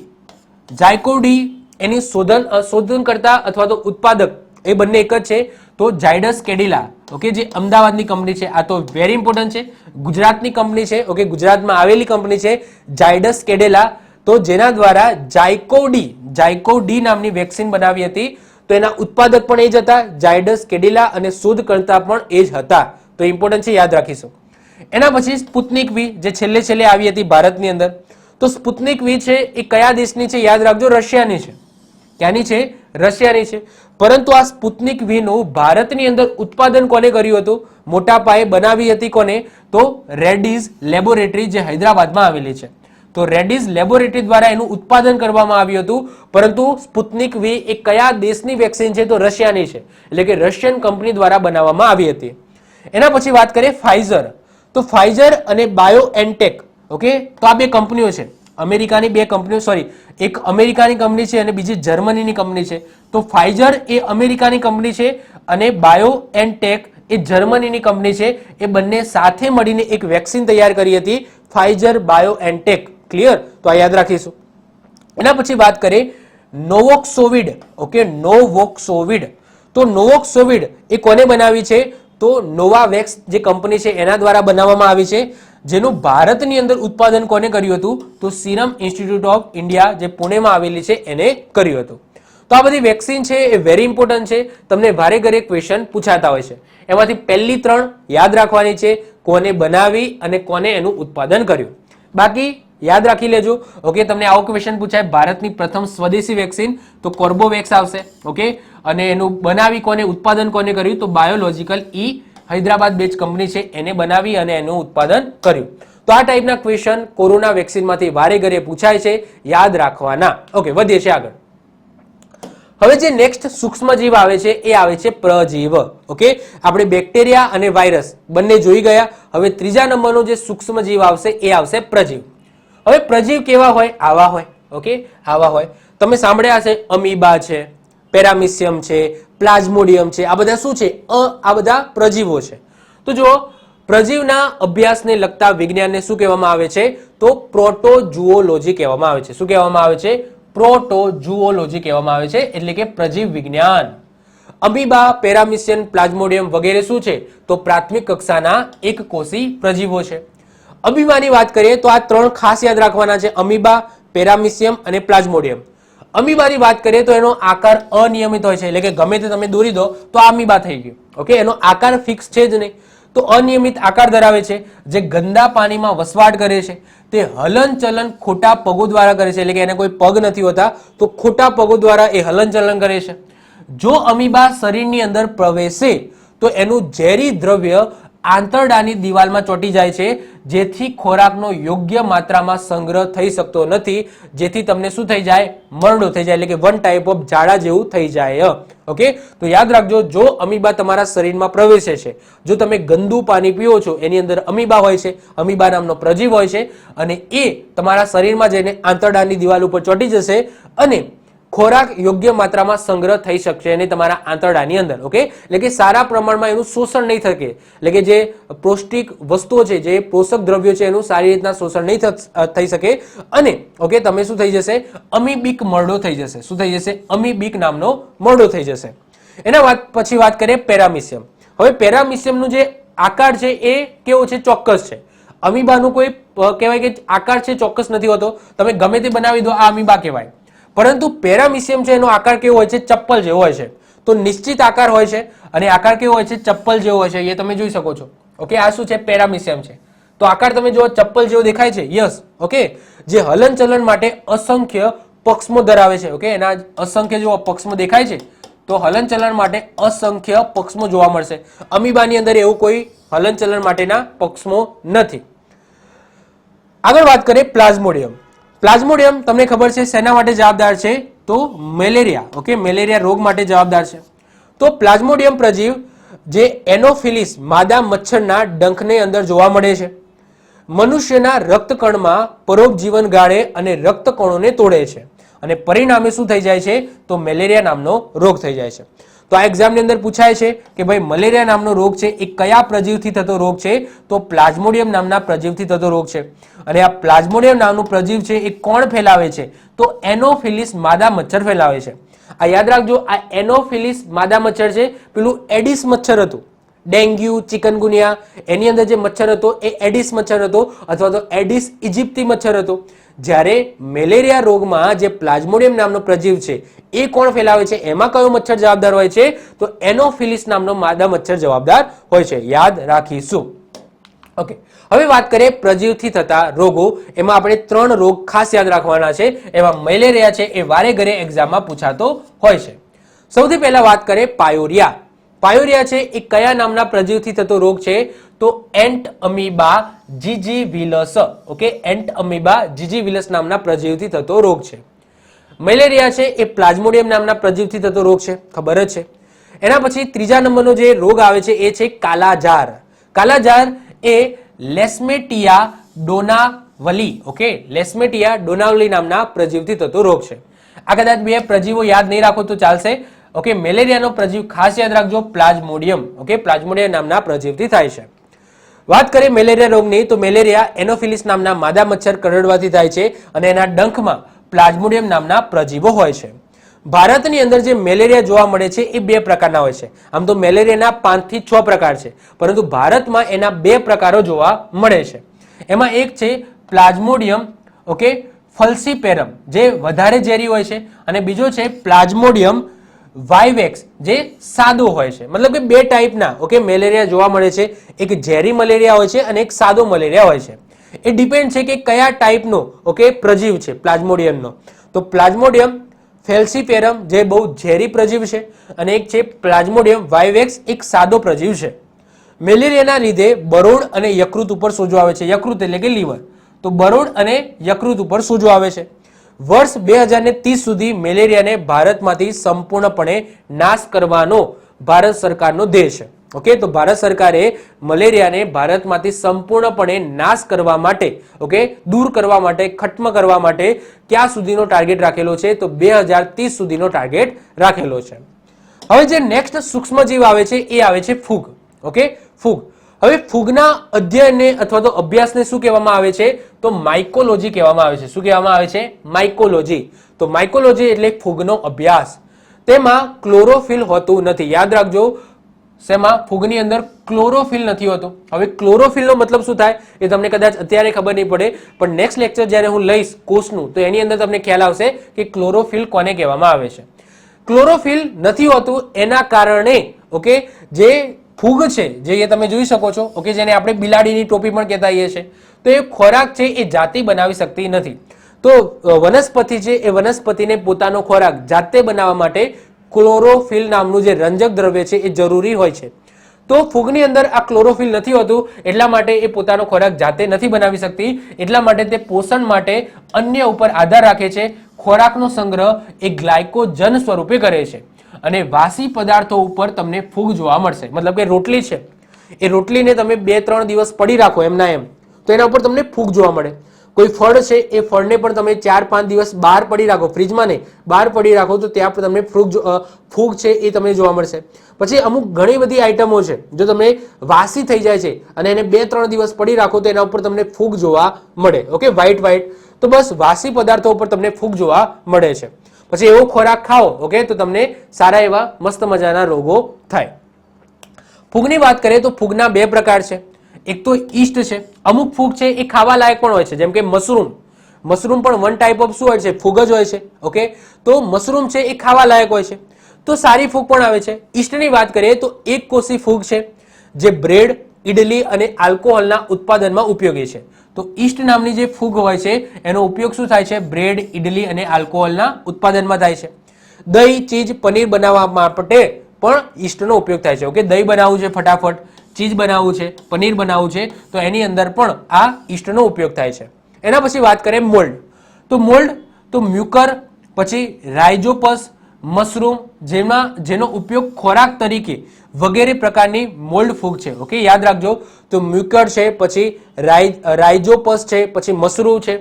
S1: ઝાયકોવ-ડી એની શોધન કરતા અથવા તો ઉત્પાદક એ બંને એક જ છે. તો ઝાયડસ કેડિલા ઓકે, જે અમદાવાદની કંપની છે, આ તો વેરી ઇમ્પોર્ટન્ટ છે. ગુજરાતની કંપની છે, ઓકે, ગુજરાતમાં આવેલી કંપની છે ઝાયડસ કેડિલા, તો જેના દ્વારા જાયકોડી નામની વેક્સિન બનાવી હતી. તો એના ઉત્પાદક પણ એ જ હતા, ઝાયડસ કેડિલા, અને શોધકર્તા પણ એ જ હતા. તો ઇમ્પોર્ટન્ટ છે, યાદ રાખીશું. એના પછી સ્પુતનિક વી, જે છેલ્લે આવી હતી ભારતની અંદર. તો સ્પુતનિક વી છે એ કયા દેશની છે? યાદ રાખજો, રશિયાની છે. ક્યાંની છે? રશિયાની છે. પરંતુ આ સ્પુતનિક વી નું ભારતની અંદર ઉત્પાદન કોને કર્યું હતું? મોટા પાયે બનાવી હતી કોને? તો રેડ્ડીઝ લેબોરેટરી, જે હૈદરાબાદમાં આવેલી છે. તો રેડ્ડીઝ લેબોરેટરી દ્વારા એનું ઉત્પાદન કરવામાં આવ્યું હતું. પરંતુ સ્પુતનિક વી એ કયા દેશની વેક્સિન છે? તો રશિયાની છે, એટલે કે રશિયન કંપની દ્વારા બનાવવામાં આવી હતી. એના પછી વાત કરીએ ફાઇઝર. તો ફાઇઝર અને બાયોએનટેક, ઓકે, તો આ બે કંપનીઓ છે, અમેરિકાની બે કંપનીઓ, સોરી, એક અમેરિકાની કંપની છે અને બીજી જર્મનીની કંપની છે. તો ફાઇઝર એ અમેરિકાની કંપની છે અને બાયોએનટેક એ જર્મનીની કંપની છે. એ બંને સાથે મળીને એક વેક્સિન તૈયાર કરી હતી, ફાઇઝર બાયોએનટેક. ક્લિયર? તો આ યાદ રાખીશું. એના પછી વાત કરીએ નોવોક્સોવિડ, ઓકે, નોવોક્સોવિડ. તો નોવોક્સોવિડ એ કોને બનાવી છે? તો નોવાવેક્સ જે કંપની છે એના દ્વારા બનાવવામાં આવી છે, જેનું ભારતની અંદર ઉત્પાદન કોને કર્યું હતું? તો સિરમ ઇન્સ્ટિટ્યૂટ ઓફ ઇન્ડિયા, જે પુણેમાં આવેલી છે, એને કર્યું હતું. તો આ બધી વેક્સિન છે એ વેરી ઇમ્પોર્ટન્ટ છે, તમને વારે ઘરે ક્વેશ્ચન પૂછાતા હોય છે. એમાંથી પહેલી ત્રણ યાદ રાખવાની છે, કોને બનાવી અને કોને એનું ઉત્પાદન કર્યું. બાકી યાદ રાખી લેજો. ઓકે, તમને આવો ક્વેશ્ચન પૂછાય, ભારતની પ્રથમ સ્વદેશી વેક્સિન તો કોર્બોવેક્સ આવશે. ઓકે, અને એનું બનાવી કોને, ઉત્પાદન કોને કર્યું? તો બાયોલોજિકલ ઈ હૈદરાબાદ બેચ કંપની છે એને બનાવી અને એનું ઉત્પાદન કર્યું. તો આ ટાઈપના ક્વેશ્ચન કોરોના વેક્સિનમાંથી વારે ઘરે પૂછાય છે, યાદ રાખવાના. ઓકે, વધીએ છીએ આગળ. હવે જે નેક્સ્ટ સૂક્ષ્મજીવ આવે છે એ આવે છે પ્રજીવ. ઓકે, આપણે બેક્ટેરિયા અને વાયરસ બંને જોઈ ગયા. હવે ત્રીજા નંબરનો જે સૂક્ષ્મજીવ આવશે એ આવશે પ્રજીવ. હવે પ્રજીવ કેવા હોય? આવા હોય. ઓકે, આવા હોય. તમે સાંભળ્યા હશે, અમીબા છે, પેરામિસિયમ છે, પ્લાઝ્મોડિયમ છે, આ બધા શું છે? આ બધા પ્રજીવો છે. તો જો પ્રજીવના અભ્યાસને લગતા વિજ્ઞાનને શું કહેવામાં આવે છે? તો પ્રોટોઝુઓલોજી કહેવામાં આવે છે. શું કહેવામાં આવે છે? પ્રોટોઝુઓલોજી કહેવામાં આવે છે, એટલે કે પ્રજીવ વિજ્ઞાન. અમીબા, પેરામિસિયમ, પ્લાઝ્મોડિયમ વગેરે શું છે? તો પ્રાથમિક કક્ષાના એક કોષી પ્રજીવો છે. અમીબાની વાત કરીએ તો આ ત્રણ ખાસ યાદ રાખવાના છે, અમીબા, પેરામિસિયમ અને પ્લાઝ્મોડિયમ. અમીબાની વાત કરીએ તો એનો આકાર અનિયમિત હોય છે, એટલે કે ગમે તે તમે દોરી દો તો આ અમીબા થઈ ગયું. ઓકે, એનો આકાર ફિક્સ છે જ નહીં, તો અનિયમિત આકાર ધરાવે છે, જે ગંદા પાણીમાં વસવાટ કરે છે. તે હલનચલન ખોટા પગો દ્વારા કરે છે, એટલે કે એને કોઈ પગ નથી હોતા, તો ખોટા પગો દ્વારા એ હલનચલન કરે છે. જો અમીબા શરીરની અંદર પ્રવેશે તો એનું ઝેરી દ્રવ્ય આંતરડાની દિવાલમાં ચોંટી જાય છે, જેથી ખોરાકનો યોગ્ય માત્રામાં સંગ્રહ થઈ શકતો નથી, જેથી તમને શું થઈ જાય? મરડો થઈ જાય, એટલે કે વન ટાઈપ ઓફ ઝાડા જેવું થઈ જાય. ઓકે, તો યાદ રાખજો, જો અમીબા તમારા શરીરમાં પ્રવેશે છે, જો તમે ગંદુ પાણી પીઓ છો, એની અંદર અમીબા હોય છે, અમીબા નામનો પ્રજીવ હોય છે, અને એ તમારા શરીરમાં જઈને આંતરડાની દિવાલ ઉપર ચોંટી જશે અને ખોરાક યોગ્ય માત્રામાં સંગ્રહ થઈ શકશે અને તમારા આંતરડાની અંદર. ઓકે, એટલે કે સારા પ્રમાણમાં એનું શોષણ નહીં શકે, એટલે કે જે પૌષ્ટિક વસ્તુઓ છે, જે પોષક દ્રવ્યો છે, એનું સારી રીતના શોષણ નહીં થઈ શકે અને ઓકે, તમે શું થઈ જશે? અમીબિક મરડો થઈ જશે. શું થઈ જશે? અમીબિક નામનો મરડો થઈ જશે. એના પછી વાત કરીએ પેરામિસિયમ. હવે પેરામિસિયમનું જે આકાર છે એ કેવો છે? ચોક્કસ છે. અમીબાનું કોઈ કહેવાય કે આકાર છે ચોક્કસ નથી હોતો, તમે ગમે તે બનાવી દો, આ અમીબા કહેવાય. પરંતુ પેરામિસિયમ છે એનો આકાર કેવો હોય છે? ચપ્પલ જેવો હોય છે. તો નિશ્ચિત આકાર હોય છે અને આકાર કેવો હોય છે? ચપ્પલ જેવો હોય છે, એ તમે જોઈ શકો છો. ઓકે, આ શું છે? પેરામિસિયમ છે. તો આકાર તમે જો ચપ્પલ જેવો દેખાય છે, યસ. ઓકે, જે હલનચલન માટે અસંખ્ય પક્ષમો ધરાવે છે. ઓકે, એના અસંખ્ય જો પક્ષમો દેખાય છે, તો હલનચલન માટે અસંખ્ય પક્ષમો જોવા મળશે. અમીબાની અંદર એવું કોઈ હલનચલન માટેના પક્ષમો નથી. આગળ વાત કરીએ પ્લાઝ્મોડિયમ. પ્લાઝ્મોડિયમ તમને ખબર છે શેના માટે જવાબદાર છે? તો મેલેરિયા. ઓકે, મેલેરિયા રોગ માટે જવાબદાર છે. તો પ્લાઝ્મોડિયમ પ્રજીવ જે એનોફિલિસ માદા મચ્છરના ડંખની અંદર જોવા મળે છે, મનુષ્યના રક્તકણમાં પરોપજીવન ગાળે અને રક્તકણોને તોડે છે અને પરિણામે શું થઈ જાય છે? તો મેલેરિયા નામનો રોગ થઈ જાય છે. તો આ એક્ઝામની અંદર પૂછાય છે કે ભાઈ મલેરિયા નામનો રોગ છે એ કયા પ્રજીવથી થતો રોગ છે? તો પ્લાઝ્મોડિયમ નામના પ્રજીવથી થતો રોગ છે. અને આ પ્લાઝ્મોડિયમ નામનું પ્રજીવ છે એ કોણ ફેલાવે છે? તો એનોફિલિસ માદા મચ્છર ફેલાવે છે. આ યાદ રાખજો, આ એનોફિલિસ માદા મચ્છર છે, પેલું એડિસ મચ્છર હતું, ડેન્ગ્યુ, ચિકનગુનિયા, એની અંદર જે મચ્છર હતો એ એડિસ મચ્છર હતો અથવા તો એડિસ ઇજિપ્તી મચ્છર હતો. જ્યારે મેલેરિયા રોગમાં જે પ્લાઝ્મોડિયમ નામનો પ્રજીવ છે એ કોણ ફેલાવે છે, એમાં કયો મચ્છર જવાબદાર હોય છે, તો એનોફિલિસ નામનો માદા મચ્છર જવાબદાર હોય છે. યાદ રાખીશું. ઓકે, હવે વાત કરીએ પ્રજીવથી થતા રોગો. એમાં આપણે 3 રોગ ખાસ યાદ રાખવાના છે. એમાં મેલેરિયા છે એ વારે ઘરે એક્ઝામમાં પૂછાતો હોય છે. સૌથી પહેલા વાત કરીએ પાયોરિયા. પાયોરિયા છે એ કયા નામના પ્રજીવથી થતો રોગ છે, તો entamoeba gingivalis. Okay, entamoeba gingivalis નામના પ્રજીવથી થતો રોગ છે. મેલેરિયા છે એ પ્લાઝ્મોડિયમ નામના પ્રજીવથી થતો રોગ છે, ખબર જ છે. એના પછી ત્રીજા નંબરનો જે રોગ આવે છે એ છે કાલાજાર. કાલાજાર એ લેસ્મેટિયા ડોનાવલી. ઓકે, લેસ્મેટિયા ડોનાવલી નામના પ્રજીવથી થતો રોગ છે. આ કદાચ બે પ્રજીવો યાદ નહીં રાખો તો ચાલશે. ઓકે, મેલેરિયાનો પ્રજીવ ખાસ યાદ રાખજો, પ્લાઝ્મોડિયમ. ઓકે, પ્લાઝ્મોડિયમ નામના પ્રજીવથી થાય છે. વાત કરીએ મેલેરિયા રોગની, તો મેલેરિયા એનોફિલિસ નામના માદા મચ્છર કરડવાથી થાય છે અને એના ડંખમાં પ્લાઝ્મોડિયમ નામના પ્રજીવો હોય છે. ભારતની અંદર જે મેલેરિયા જોવા મળે છે એ 2 પ્રકારના હોય છે. આમ તો મેલેરિયાના 5 થી 6 પ્રકાર છે, પરંતુ ભારતમાં એના 2 પ્રકારો જોવા મળે છે. એમાં એક છે પ્લાઝ્મોડિયમ ઓકે ફલ્સીપેરમ, જે વધારે ઝેરી હોય છે, અને બીજો છે પ્લાઝ્મોડિયમ વાઇવેક્સ, જે સાદો હોય છે. મતલબ કે 2 ટાઈપના ઓકે મેલેરિયા જોવા મળે છે. એક ઝેરી મલેરિયા હોય છે અને એક સાદો મલેરિયા હોય છે. એ ડિપેન્ડ છે કે કયા ટાઈપનો ઓકે પ્રજીવ છે પ્લાઝ્મોડિયમનો. તો પ્લાઝ્મોડિયમ ફેલ્સીપેરમ જે બહુ ઝેરી પ્રજીવ છે, અને એક છે પ્લાઝ્મોડિયમ વાઇવેક્સ, એક સાદો પ્રજીવ છે. મેલેરિયાના લીધે બરોડ અને યકૃત ઉપર સોજો આવે છે. યકૃત એટલે કે લીવર. તો બરોડ અને યકૃત ઉપર સોજો આવે છે. વર્ષ 2030 સુધી મેલેરિયાને ભારતમાંથી સંપૂર્ણપણે નાશ કરવાનો ભારત સરકારનો ધ્યેય છે. ઓકે, તો ભારત સરકારે મલેરિયાને ભારતમાંથી સંપૂર્ણપણે નાશ કરવા માટે ઓકે દૂર કરવા માટે, ખત્મ કરવા માટે ક્યાં સુધીનો ટાર્ગેટ રાખેલો છે, તો 2030 સુધીનો ટાર્ગેટ રાખેલો છે. હવે જે નેક્સ્ટ સૂક્ષ્મજીવ આવે છે એ આવે છે ફૂગ. ઓકે, ફૂગ. હવે ફૂગના અધ્યયનને અથવા તો અભ્યાસને શું કહેવામાં આવે છે, તો માઇકોલોજી કહેવામાં આવે છે. શું કહેવામાં આવે છે? માઇકોલોજી. તો માઇકોલોજી એટલે ફૂગનો અભ્યાસ. તેમાં ક્લોરોફિલ હોતું નથી. યાદ રાખજો, શેમાં? ફૂગની અંદર ક્લોરોફિલ નથી હોતું. હવે ક્લોરોફિલનો મતલબ શું થાય એ તમને કદાચ અત્યારે ખબર નહીં પડે, પણ નેક્સ્ટ લેક્ચર જ્યારે હું લઈશ કોર્સનું, તો એની અંદર તમને ખ્યાલ આવશે કે ક્લોરોફિલ કોને કહેવામાં આવે છે. ક્લોરોફિલ નથી હોતું એના કારણે ઓકે જે ફૂગ છે, જે તમે જોઈ શકો છો ઓકે, જેને આપણે બિલાડીની ટોપી પણ કહેતા હોઈએ છીએ, તો એ ખોરાક છે એ જાતે બનાવી શકતી નથી. તો વનસ્પતિ છે એ વનસ્પતિને પોતાનો ખોરાક જાતે બનાવવા માટે ક્લોરોફિલ નામનું જે રંજક દ્રવ્ય છે એ જરૂરી હોય છે. તો ફૂગની અંદર આ ક્લોરોફિલ નથી હોતું, એટલા માટે એ પોતાનો ખોરાક જાતે નથી બનાવી શકતી. એટલા માટે તે પોષણ માટે અન્ય ઉપર આધાર રાખે છે. ખોરાકનો સંગ્રહ એ ગ્લાયકોજન સ્વરૂપે કરે છે. અને વાસી પદાર્થો ઉપર તમને ફૂગ જોવા મળશે. મતલબ કે રોટલી છે, એ રોટલીને તમે 2-3 દિવસ પડી રાખો એમના એમ, તો એના ઉપર તમને ફૂગ જોવા મળે. કોઈ ફળ છે, એ ફળને પણ તમે 4-5 દિવસ બહાર પડી રાખો, ફ્રીજમાં નહીં, બહાર પડી રાખો, તો ત્યાં પણ તમને ફૂગ છે એ તમને જોવા મળશે. પછી અમુક ઘણી બધી આઈટમો છે, જો તમે વાસી થઈ જાય છે અને એને 2-3 દિવસ પડી રાખો તો એના ઉપર તમને ફૂગ જોવા મળે. Okay, white. તો બસ વાસી પદાર્થો ઉપર તમને ફૂગ જોવા મળે છે. પછી એવો ખોરાક ખાઓ ઓકે, તો તમને સારા એવા મસ્ત મજાના રોગો થાય. ફૂગની વાત કરીએ તો ફૂગના 2 પ્રકાર છે. એક તો ઈસ્ટ છે. અમુક ફૂગ છે એ ખાવા લાયક પણ હોય છે, જેમ કે મશરૂમ. મશરૂમ પણ વન ટાઈપ ઓફ શું હોય છે? ફૂગ જ હોય છે. ઓકે, તો મશરૂમ છે એ ખાવા લાયક હોય છે. તો સારી ફૂગ પણ આવે છે. ઈસ્ટની વાત કરીએ તો એક કોષી ફૂગ છે, જે બ્રેડ, ઇડલી અને આલ્કોહોલના ઉત્પાદનમાં ઉપયોગી છે. તો ઈસ્ટ નામની જે ફૂગ હોય છે એનો ઉપયોગ શું થાય છે? બ્રેડ, ઇડલી અને આલ્કોહોલના ઉત્પાદનમાં થાય છે. દહીં, ચીઝ, પનીર બનાવવા માટે પણ ઈસ્ટનો ઉપયોગ થાય છે. ઓકે, દહીં બનાવવું છે ફટાફટ, ચીઝ બનાવવું છે, પનીર બનાવવું છે, તો એની અંદર પણ આ ઈસ્ટનો ઉપયોગ થાય છે. એના પછી વાત કરીએ મોલ્ડ. તો મોલ્ડ તો મ્યુકર, પછી રાઇઝોપસ, મશરૂમ, જેનો ઉપયોગ ખોરાક તરીકે વગેરે પ્રકારની મોલ્ડ ફૂગ છે. ઓકે, યાદ રાખજો. તો મ્યુકર છે, પછી રાઇઝોપસ છે, પછી મશરૂમ છે.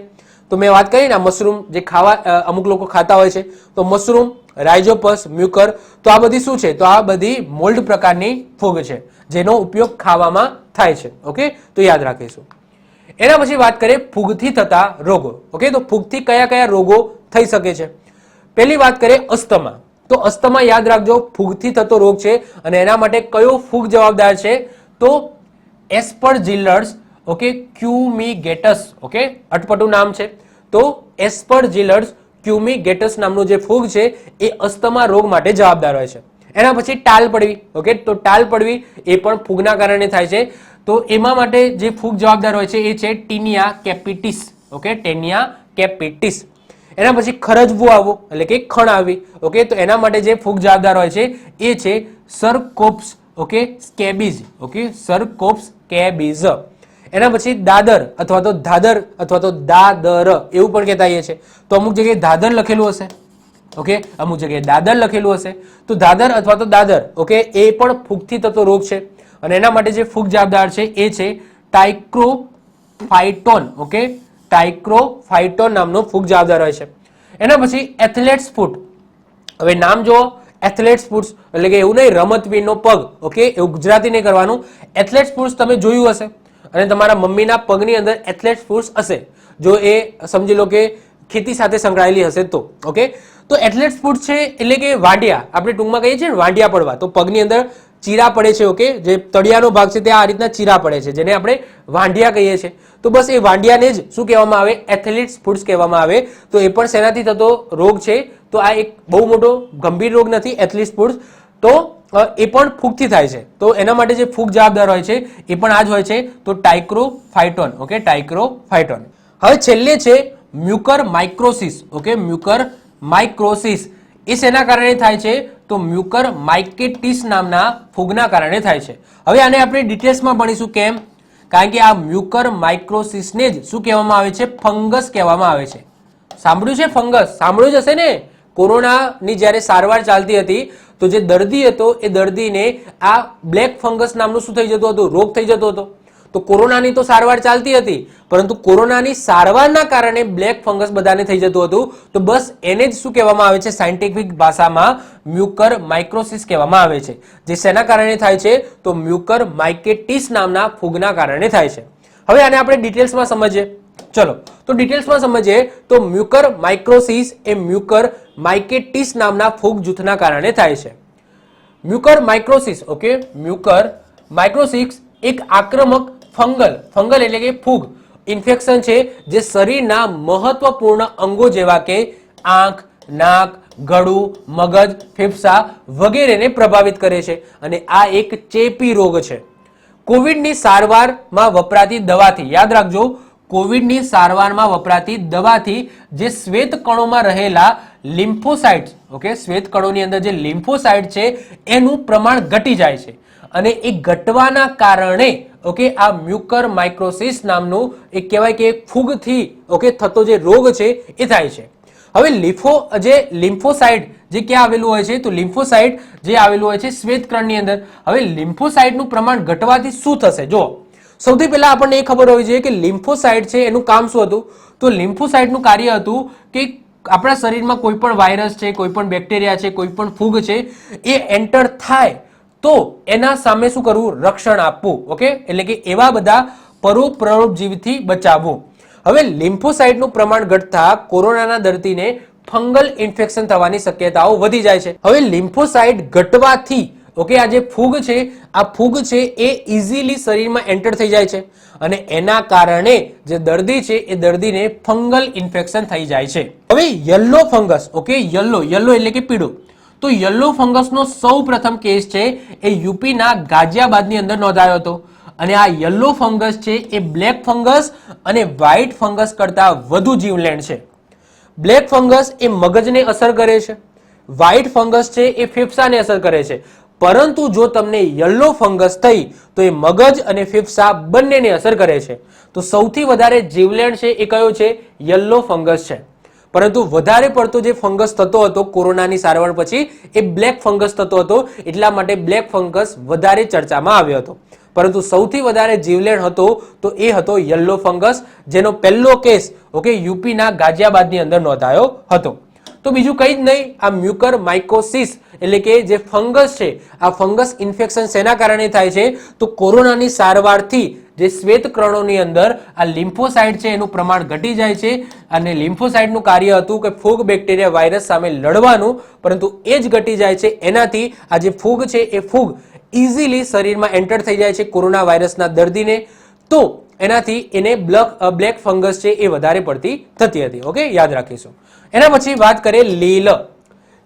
S1: તો મેં વાત કરી ને મશરૂમ જે ખાવા અમુક લોકો ખાતા હોય છે, તો મશરૂમ, રાઇઝોપસ, મ્યુકર, તો આ બધી શું છે? તો આ બધી મોલ્ડ પ્રકારની ફૂગ છે, જેનો ઉપયોગ ખાવામાં થાય છે. ઓકે, તો યાદ રાખીશું. એના પછી વાત કરીએ ફૂગથી થતા રોગો. ઓકે, તો ફૂગથી કયા કયા રોગો થઈ શકે છે? પહેલી વાત કરીએ અસ્થમા. તો અસ્થમા યાદ રાખજો ફૂગથી થતો રોગ છે અને એના માટે કયો ફૂગ જવાબદાર છે તો એસ્પરજિલસ ઓકે ક્યુમિગેટસ ઓકે અટપટું નામ છે તો એસ્પરજિલસ ક્યુમિગેટસ નામનો જે ફૂગ છે એ અસ્થમા રોગ માટે જવાબદાર હોય છે. એના પછી ટાલ પડવી ઓકે તો ટાલ પડવી એ પણ ફૂગના કારણે થાય છે તો એમાં માટે જે ફૂગ જવાબદાર હોય છે એ છે ટીનિયા કેપિટિસ ઓકે ટેનિયા કેપિટિસ. એના પછી ખરજવું આવવું એટલે કે ખણ આવી ઓકે તો એના માટે જે ફૂગ જવાબદાર હોય છે એ છે સરકોપ્સ ઓકે સ્કેબીઝ ઓકે સરકોપ્સ સ્કેબીઝ. એના પછી દાદર અથવા તો ધાદર અથવા તો દાદર એવું પણ કહેતા હોઈએ છે તો અમુક જગ્યાએ દાદર લખેલું હશે ઓકે અમુક જગ્યાએ દાદર લખેલું હશે તો દાદર અથવા તો દાદર ઓકે એ પણ ફૂગથી થતો રોગ છે અને એના માટે જે ફૂગ જવાબદાર છે એ છે ટાઇક્રોફાઇટોન ઓકે ટાઇક્રોફાઇટોન નામનો ફૂગ જવાબદાર હોય છે. એના પછી એથ્લેટ્સ ફૂટ. હવે નામ જુઓ એથ્લેટ્સ ફૂટ્સ એટલે કે એવું નહીં રમતવીરનો પગ ઓકે એવું ગુજરાતી નહીં કરવાનું. એથ્લેટ્સ ફૂટ્સ તમે જોયું હશે અને તમારા મમ્મીના પગની અંદર એથ્લેટ્સ ફૂટ્સ હશે જો એ સમજી લો કે ખેતી સાથે સંકળાયેલી હશે તો ઓકે તો એથ્લેટ્સ ફૂટ છે એટલે કે વાંઢિયા આપણે ટૂંકમાં કહીએ છીએ ને વાંઢિયા પડવા તો પગની અંદર ચીરા પડે છે ઓકે જે તળિયાનો ભાગ છે ત્યાં આ રીતના ચીરા પડે છે જેને આપણે વાંઢિયા કહીએ છીએ તો બસ એ વાંઢિયાને જ શું કહેવામાં આવે એથ્લેટ્સ ફૂટ્સ કહેવામાં આવે તો એ પણ શેનાથી થતો રોગ છે તો આ એક બહુ મોટો ગંભીર રોગ નથી એથ્લેટ્સ ફૂટ્સ તો એ પણ ફૂગથી થાય છે તો એના માટે જે ફૂગ જવાબદાર હોય છે એ પણ આ જ હોય છે તો ટાઇક્રોફાઇટોન ઓકે ટાઇક્રોફાઇટોન. હવે છેલ્લે છે મ્યુકર માઇક્રોસિસ ઓકે મ્યુકર માઇક્રોસિસ એ શેના કારણે થાય છે તો મ્યુકર માઇકેટિસ નામના ફૂગના કારણે થાય છે. હવે આને આપણે ડિટેલ્સમાં ભણીશું કેમ કારણ કે આ મ્યુકર માઇક્રોસિસને જ શું કહેવામાં આવે છે ફંગસ કહેવામાં આવે છે. સાંભળ્યું છે ફંગસ સાંભળ્યું જ હશે ને કોરોનાની જ્યારે સારવાર ચાલતી હતી તો જે દર્દી હતો એ દર્દીને આ બ્લેક ફંગસ નામનું શું થઈ જતું હતું રોગ થઈ જતો હતો તો કોરોનાની તો સારવાર ચાલતી હતી પરંતુ કોરોનાની સારવારના કારણે બ્લેક ફંગસ બધાને થઈ જતું હતું તો બસ એને જ શું કહેવામાં આવે છે સાયન્ટિફિક ભાષામાં મ્યુકર માઇક્રોસિસ કહેવામાં આવે છે જે શેના કારણે થાય છે તો મ્યુકર માઇકેટિસ નામના ફૂગના કારણે થાય છે. હવે આને આપણે ડિટેલ્સમાં સમજીએ ચલો તો ડિટેલ્સમાં સમજીએ તો મ્યુકર માઇક્રોસિસ એ મ્યુકર માઇકેટિસ નામના ફૂગ જૂથના કારણે થાય છે. મ્યુકર માઇક્રોસિસ ઓકે મ્યુકર માઇક્રોસિસ એક આક્રમક ફંગલ એટલે કે ફૂગ ઇન્ફેક્શન છે જે શરીરના મહત્વપૂર્ણ અંગો જેવા કે આંખ નાક ગળું મગજ ફેફસા વગેરેને પ્રભાવિત કરે છે અને આ એક ચેપી રોગ છે. કોવિડની સારવારમાં વપરાતી દવાથી યાદ રાખજો કોવિડની સારવારમાં વપરાતી દવાથી જે શ્વેત કણોમાં રહેલા લિમ્ફોસાઇટ્સ ઓકે શ્વેત કણોની અંદર જે લિમ્ફોસાઇટ છે એનું પ્રમાણ ઘટી જાય છે અને એ ઘટવાના કારણે ઓકે આ મ્યુકર માઇક્રોસિસ નામનું એક કહેવાય કે ફૂગથી ઓકે થતો જે રોગ છે એ થાય છે. હવે લિમ્ફોસાઇટ જે ક્યાં આવેલું હોય છે તો લિમ્ફોસાઇટ જે આવેલું હોય છે શ્વેત કણની અંદર. હવે લિમ્ફોસાઇટનું પ્રમાણ ઘટવાથી શું થશે જો સૌથી પહેલા આપણને એ ખબર હોવી જોઈએ કે લિમ્ફોસાઇટ છે એનું કામ શું હતું તો લિમ્ફોસાઇટનું કાર્ય હતું કે આપણા શરીરમાં કોઈ પણ વાયરસ છે કોઈ પણ બેક્ટેરિયા છે કોઈ પણ ફૂગ છે એ એન્ટર થાય તો એના સામે શું કરવું રક્ષણ આપવું ઓકે એટલે કે એવા બધા પરોપજીવીથી બચાવવું. હવે લિમ્ફોસાઇટનું પ્રમાણ ઘટતા કોરોનાના દર્દીને ફંગલ ઇન્ફેક્શન થવાની શક્યતાઓ વધી જાય છે. હવે લિમ્ફોસાઇટ ઘટવાથી ઓકે આ જે ફૂગ છે આ ફૂગ છે એ ઇઝીલી શરીરમાં એન્ટર થઈ જાય છે અને એના કારણે જે દર્દી છે એ દર્દીને ફંગલ ઇન્ફેક્શન થઈ જાય છે. હવે યલો ફંગસ ઓકે યલો એટલે કે પીળું તો યલો ફંગસનો સૌ પ્રથમ કેસ છે એ યુપીના ગાઝિયાબાદની અંદર નોંધાયો હતો અને આ યલો ફંગસ છે એ બ્લેક ફંગસ અને વ્હાઇટ ફંગસ કરતા વધુ જીવલેણ છે. બ્લેક ફંગસ એ મગજને અસર કરે છે વ્હાઇટ ફંગસ છે એ ફેફસાને અસર કરે છે પરંતુ જો તમને યલો ફંગસ થઈ તો એ મગજ અને ફેફસા બંનેને અસર કરે છે. તો સૌથી વધારે જીવલેણ છે એ કયો છે યલો ફંગસ છે પરંતુ વધારે પડતો જે ફંગસ થતો હતો કોરોનાની સારવાર પછી એ બ્લેક ફંગસ થતો હતો એટલા માટે બ્લેક ફંગસ વધારે ચર્ચામાં આવ્યો હતો પરંતુ સૌથી વધારે જીવલેણ હતો તો એ હતો યલો ફંગસ જેનો પહેલો કેસ ઓકે યુપીના ગાઝિયાબાદની અંદર નોંધાયો હતો. તો બીજું કંઈ જ નહીં આ મ્યુકર માઇકોસિસ એટલે કે જે ફંગસ છે આ ફંગસ ઇન્ફેક્શન શેના કારણે થાય છે તો કોરોનાની સારવારથી જે શ્વેત કણોની અંદર આ લિમ્ફોસાઇટ છે એનું પ્રમાણ ઘટી જાય છે અને લિમ્ફોસાઇટનું કાર્ય હતું કે ફૂગ બેક્ટેરિયા વાયરસ સામે લડવાનું, પરંતુ એ જ ઘટી જાય છે. એનાથી આ જે ફૂગ છે એ ફૂગ ઇઝીલી શરીરમાં એન્ટર થઈ જાય છે કોરોના વાયરસના દર્દીને, તો એનાથી એને બ્લેક ફંગસ છે એ વધારે પડતી થતી હતી. ઓકે, યાદ રાખીશું. એના પછી વાત કરીએ લીલ.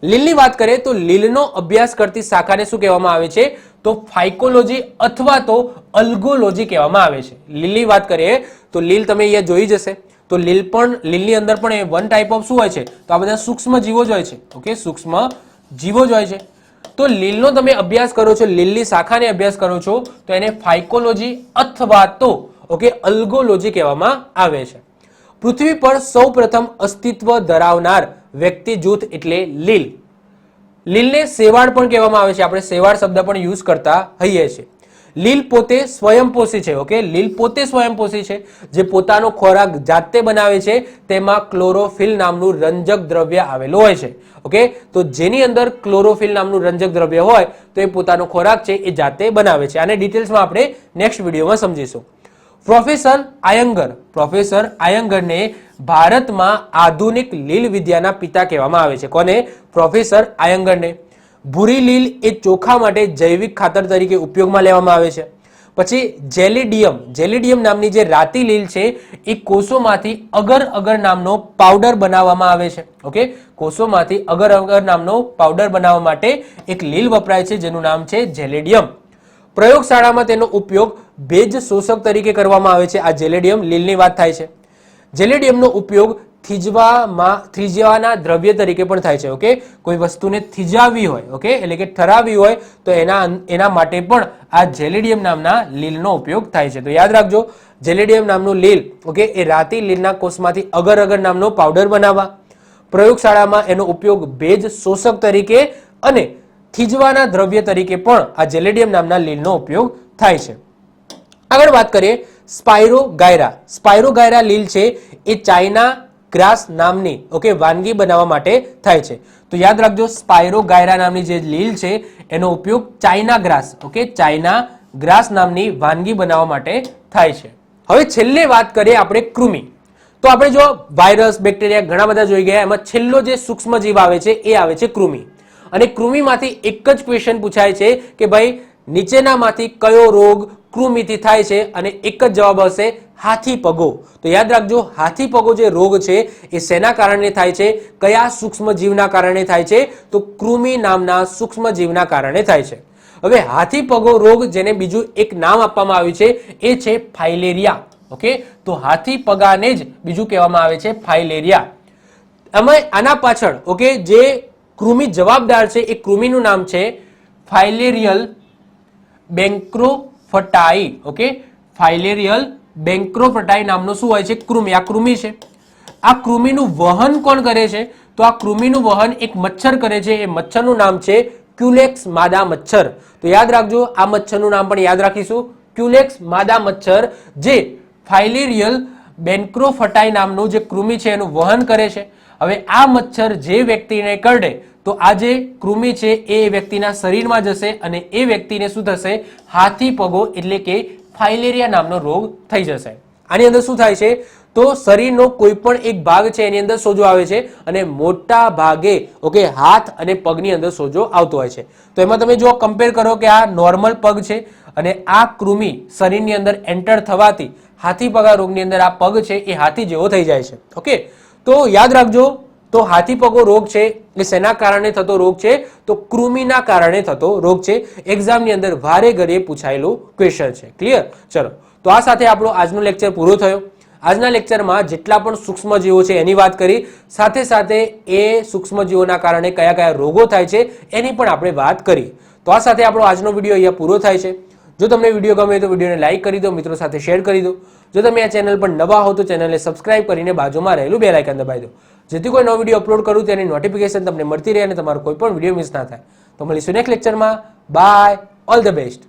S1: લીલની વાત કરીએ તો લીલનો અભ્યાસ કરતી શાખાને શું કહેવામાં આવે છે? તો ફાઇકોલોજી અથવા તો અલ્ગોલોજી કહેવામાં આવે છે. લીલની વાત કરીએ તો લીલ તમે અહીંયા જોઈ જશે, તો લીલની અંદર પણ વન ટાઈપ ઓફ શું હોય છે? તો આ બધા સૂક્ષ્મ જીવો જ હોય છે. ઓકે, સૂક્ષ્મ જીવો જ હોય છે. તો લીલનો તમે અભ્યાસ કરો છો, લીલની શાખાને અભ્યાસ કરો છો, તો એને ફાઇકોલોજી અથવા તો ઓકે અલ્ગોલોજી કહેવામાં આવે છે. પૃથ્વી પર સૌપ્રથમ અસ્તિત્વ ધરાવનાર વ્યક્તિ જૂથ એટલે લીલ. લીલને શેવાળ પણ કહેવામાં આવે છે. આપણે શેવાળ શબ્દ પણ યુઝ કરતા હોઈએ છીએ. લીલ પોતે સ્વયંપોષી છે. ઓકે, લીલ પોતે સ્વયંપોષી છે, જે પોતાનો ખોરાક જાતે બનાવે છે. તેમાં ક્લોરોફિલ નામનું રંજક દ્રવ્ય આવેલું હોય છે. ઓકે, તો જેની અંદર ક્લોરોફિલ નામનું રંજક દ્રવ્ય હોય તો એ પોતાનો ખોરાક છે એ જાતે બનાવે છે. આને ડિટેલ્સમાં આપણે નેક્સ્ટ વિડીયોમાં સમજીશું. પ્રોફેસર આયંગરને ભારતમાં આધુનિક લીલ વિદ્યાના પિતા કહેવામાં આવે છે. કોને? પ્રોફેસર આયંગરને. ભૂરી લીલ એ ચોખા માટે જૈવિક ખાતર તરીકે ઉપયોગમાં લેવામાં આવે છે. પછી જેલિડિયમ નામની જે રાતી લીલ છે એ કોષોમાંથી અગર નામનો પાવડર બનાવવામાં આવે છે. ઓકે, કોષોમાંથી અગર નામનો પાવડર બનાવવા માટે એક લીલ વપરાય છે જેનું નામ છે જેલિડિયમ. પ્રયોગશાળામાં તેનો ઉપયોગ ભેજ શોષક તરીકે કરવામાં આવે છે. આ જેલિડિયમ લીલની વાત થાય છે. જેલિડિયમનો ઉપયોગ થીજવાના દ્રવ્ય તરીકે પણ થાય છે. ઓકે, કોઈ વસ્તુને થીજાવી હોય, ઓકે એટલે કે ઠરાવી હોય તો એના માટે પણ આ જેલિડિયમ નામના લીલનો ઉપયોગ થાય છે. તો યાદ રાખજો, જેલિડિયમ નામનું લીલ ઓકે એ રાતી લીલના કોષમાંથી અગર નામનો પાવડર બનાવવા, પ્રયોગશાળામાં એનો ઉપયોગ ભેજ શોષક તરીકે અને થીજવાના દ્રવ્ય તરીકે પણ આ જેલિડિયમ નામના લીલનો ઉપયોગ થાય છે. આગળ વાત કરીએ સ્પાયરોગાયરા લીલ છે એ ચાઇના ગ્રાસ નામની ઓકે વાનગી બનાવવા માટે થાય છે. તો યાદ રાખજો, સ્પાયરોગાયરા નામની જે લીલ છે એનો ઉપયોગ ચાઇના ગ્રાસ નામની વાનગી બનાવવા માટે થાય છે. હવે છેલ્લે વાત કરીએ આપણે કૃમિ. તો આપણે જો વાયરસ બેક્ટેરિયા ઘણા બધા જોઈ ગયા, એમાં છેલ્લો જે સૂક્ષ્મ જીવ આવે છે એ આવે છે કૃમિ. અને કૃમિમાંથી એક જ ક્વેશ્ચન પૂછાય છે કે ભાઈ નીચેનામાંથી કયો રોગ કૃમિથી થાય છે? અને એક જ જવાબ હશે હાથી પગો. તો યાદ રાખજો, હાથી પગો જે રોગ છે એ શેના કારણે થાય છે? કયા સૂક્ષ્મ જીવના કારણે થાય છે? તો કૃમિ નામના સૂક્ષ્મ જીવના કારણે થાય છે. હવે હાથી પગો રોગ જેને બીજું એક નામ આપવામાં આવ્યું છે એ છે ફાઇલેરિયા. ઓકે, તો હાથી પગાને જ બીજું કહેવામાં આવે છે ફાઇલેરિયા. આના પાછળ ઓકે જે કૃમિ જવાબદાર છે એ કૃમિનું નામ છે ફાઇલેરિયલ બેન્ક્રોફટાઈ. ઓકે, ફાઇલેરિયલ બેન્ક્રોફટાઈ નામનો શું હોય છે? કૃમિ. આ કૃમિ છે. આ કૃમિનું વહન કોણ કરે છે? તો આ કૃમિનું વહન એક મચ્છર કરે છે. એ મચ્છરનું નામ છે ક્યુલેક્સ માદા મચ્છર. તો યાદ રાખજો, આ મચ્છરનું નામ પણ યાદ રાખીશું, ક્યુલેક્સ માદા મચ્છર, જે ફાઇલેરિયલ બેન્ક્રોફટાઈ નામનું જે કૃમિ છે એનું વહન કરે છે. હવે આ મચ્છર જે વ્યક્તિને કરડે તો આ જે કૃમિ છે એ વ્યક્તિના શરીરમાં જશે અને એ વ્યક્તિને શું થશે? હાથી પગો એટલે કે ફાઇલેરિયા નામનો રોગ થઈ જશે. આની અંદર શું થાય છે? તો શરીરનો કોઈ પણ એક ભાગ છે એની અંદર સોજો આવે છે અને મોટા ભાગે ઓકે હાથ અને પગની અંદર સોજો આવતો હોય છે. તો એમાં તમે જો કમ્પેર કરો કે આ નોર્મલ પગ છે અને આ કૃમિ શરીરની અંદર એન્ટર થવાથી હાથી પગા રોગની અંદર આ પગ છે એ હાથી જેવો થઈ જાય છે. ઓકે, તો યાદ રાખજો, તો હાથી પગો રોગ છે એ શેના કારણે થતો રોગ છે? તો કૃમિના કારણે થતો રોગ છે. એક્ઝામની અંદર વારે ઘડીએ પૂછાયેલું ક્વેશ્ચન છે. ક્લિયર? ચલો, તો આ સાથે આપણો આજનો લેક્ચર પૂરો થયો. આજના લેક્ચરમાં જેટલા પણ સૂક્ષ્મજીવો છે એની વાત કરી, સાથે એ સૂક્ષ્મજીવોના કારણે કયા કયા રોગો થાય છે એની પણ આપણે વાત કરી. તો આ સાથે આપણો આજનો વિડીયો અહીંયા પૂરો થાય છે. જો તમને વિડીયો ગમે તો વિડીયોને લાઇક કરી દો, મિત્રો સાથે શેર કરી દો. જો તમે આ ચેનલ પર નવા હો તો ચેનલને સબસ્ક્રાઇબ કરીને બાજુમાં રહેલું બેલ આઇકન દબાવી દો, જેથી કોઈ નવો વિડીયો અપલોડ કરું તેની નોટિફિકેશન તમને મળતી રહે અને તમારો કોઈ પણ વિડીયો મિસ ના થાય. તો મળીશું નેક્સ્ટ લેક્ચરમાં. Bye, all the best.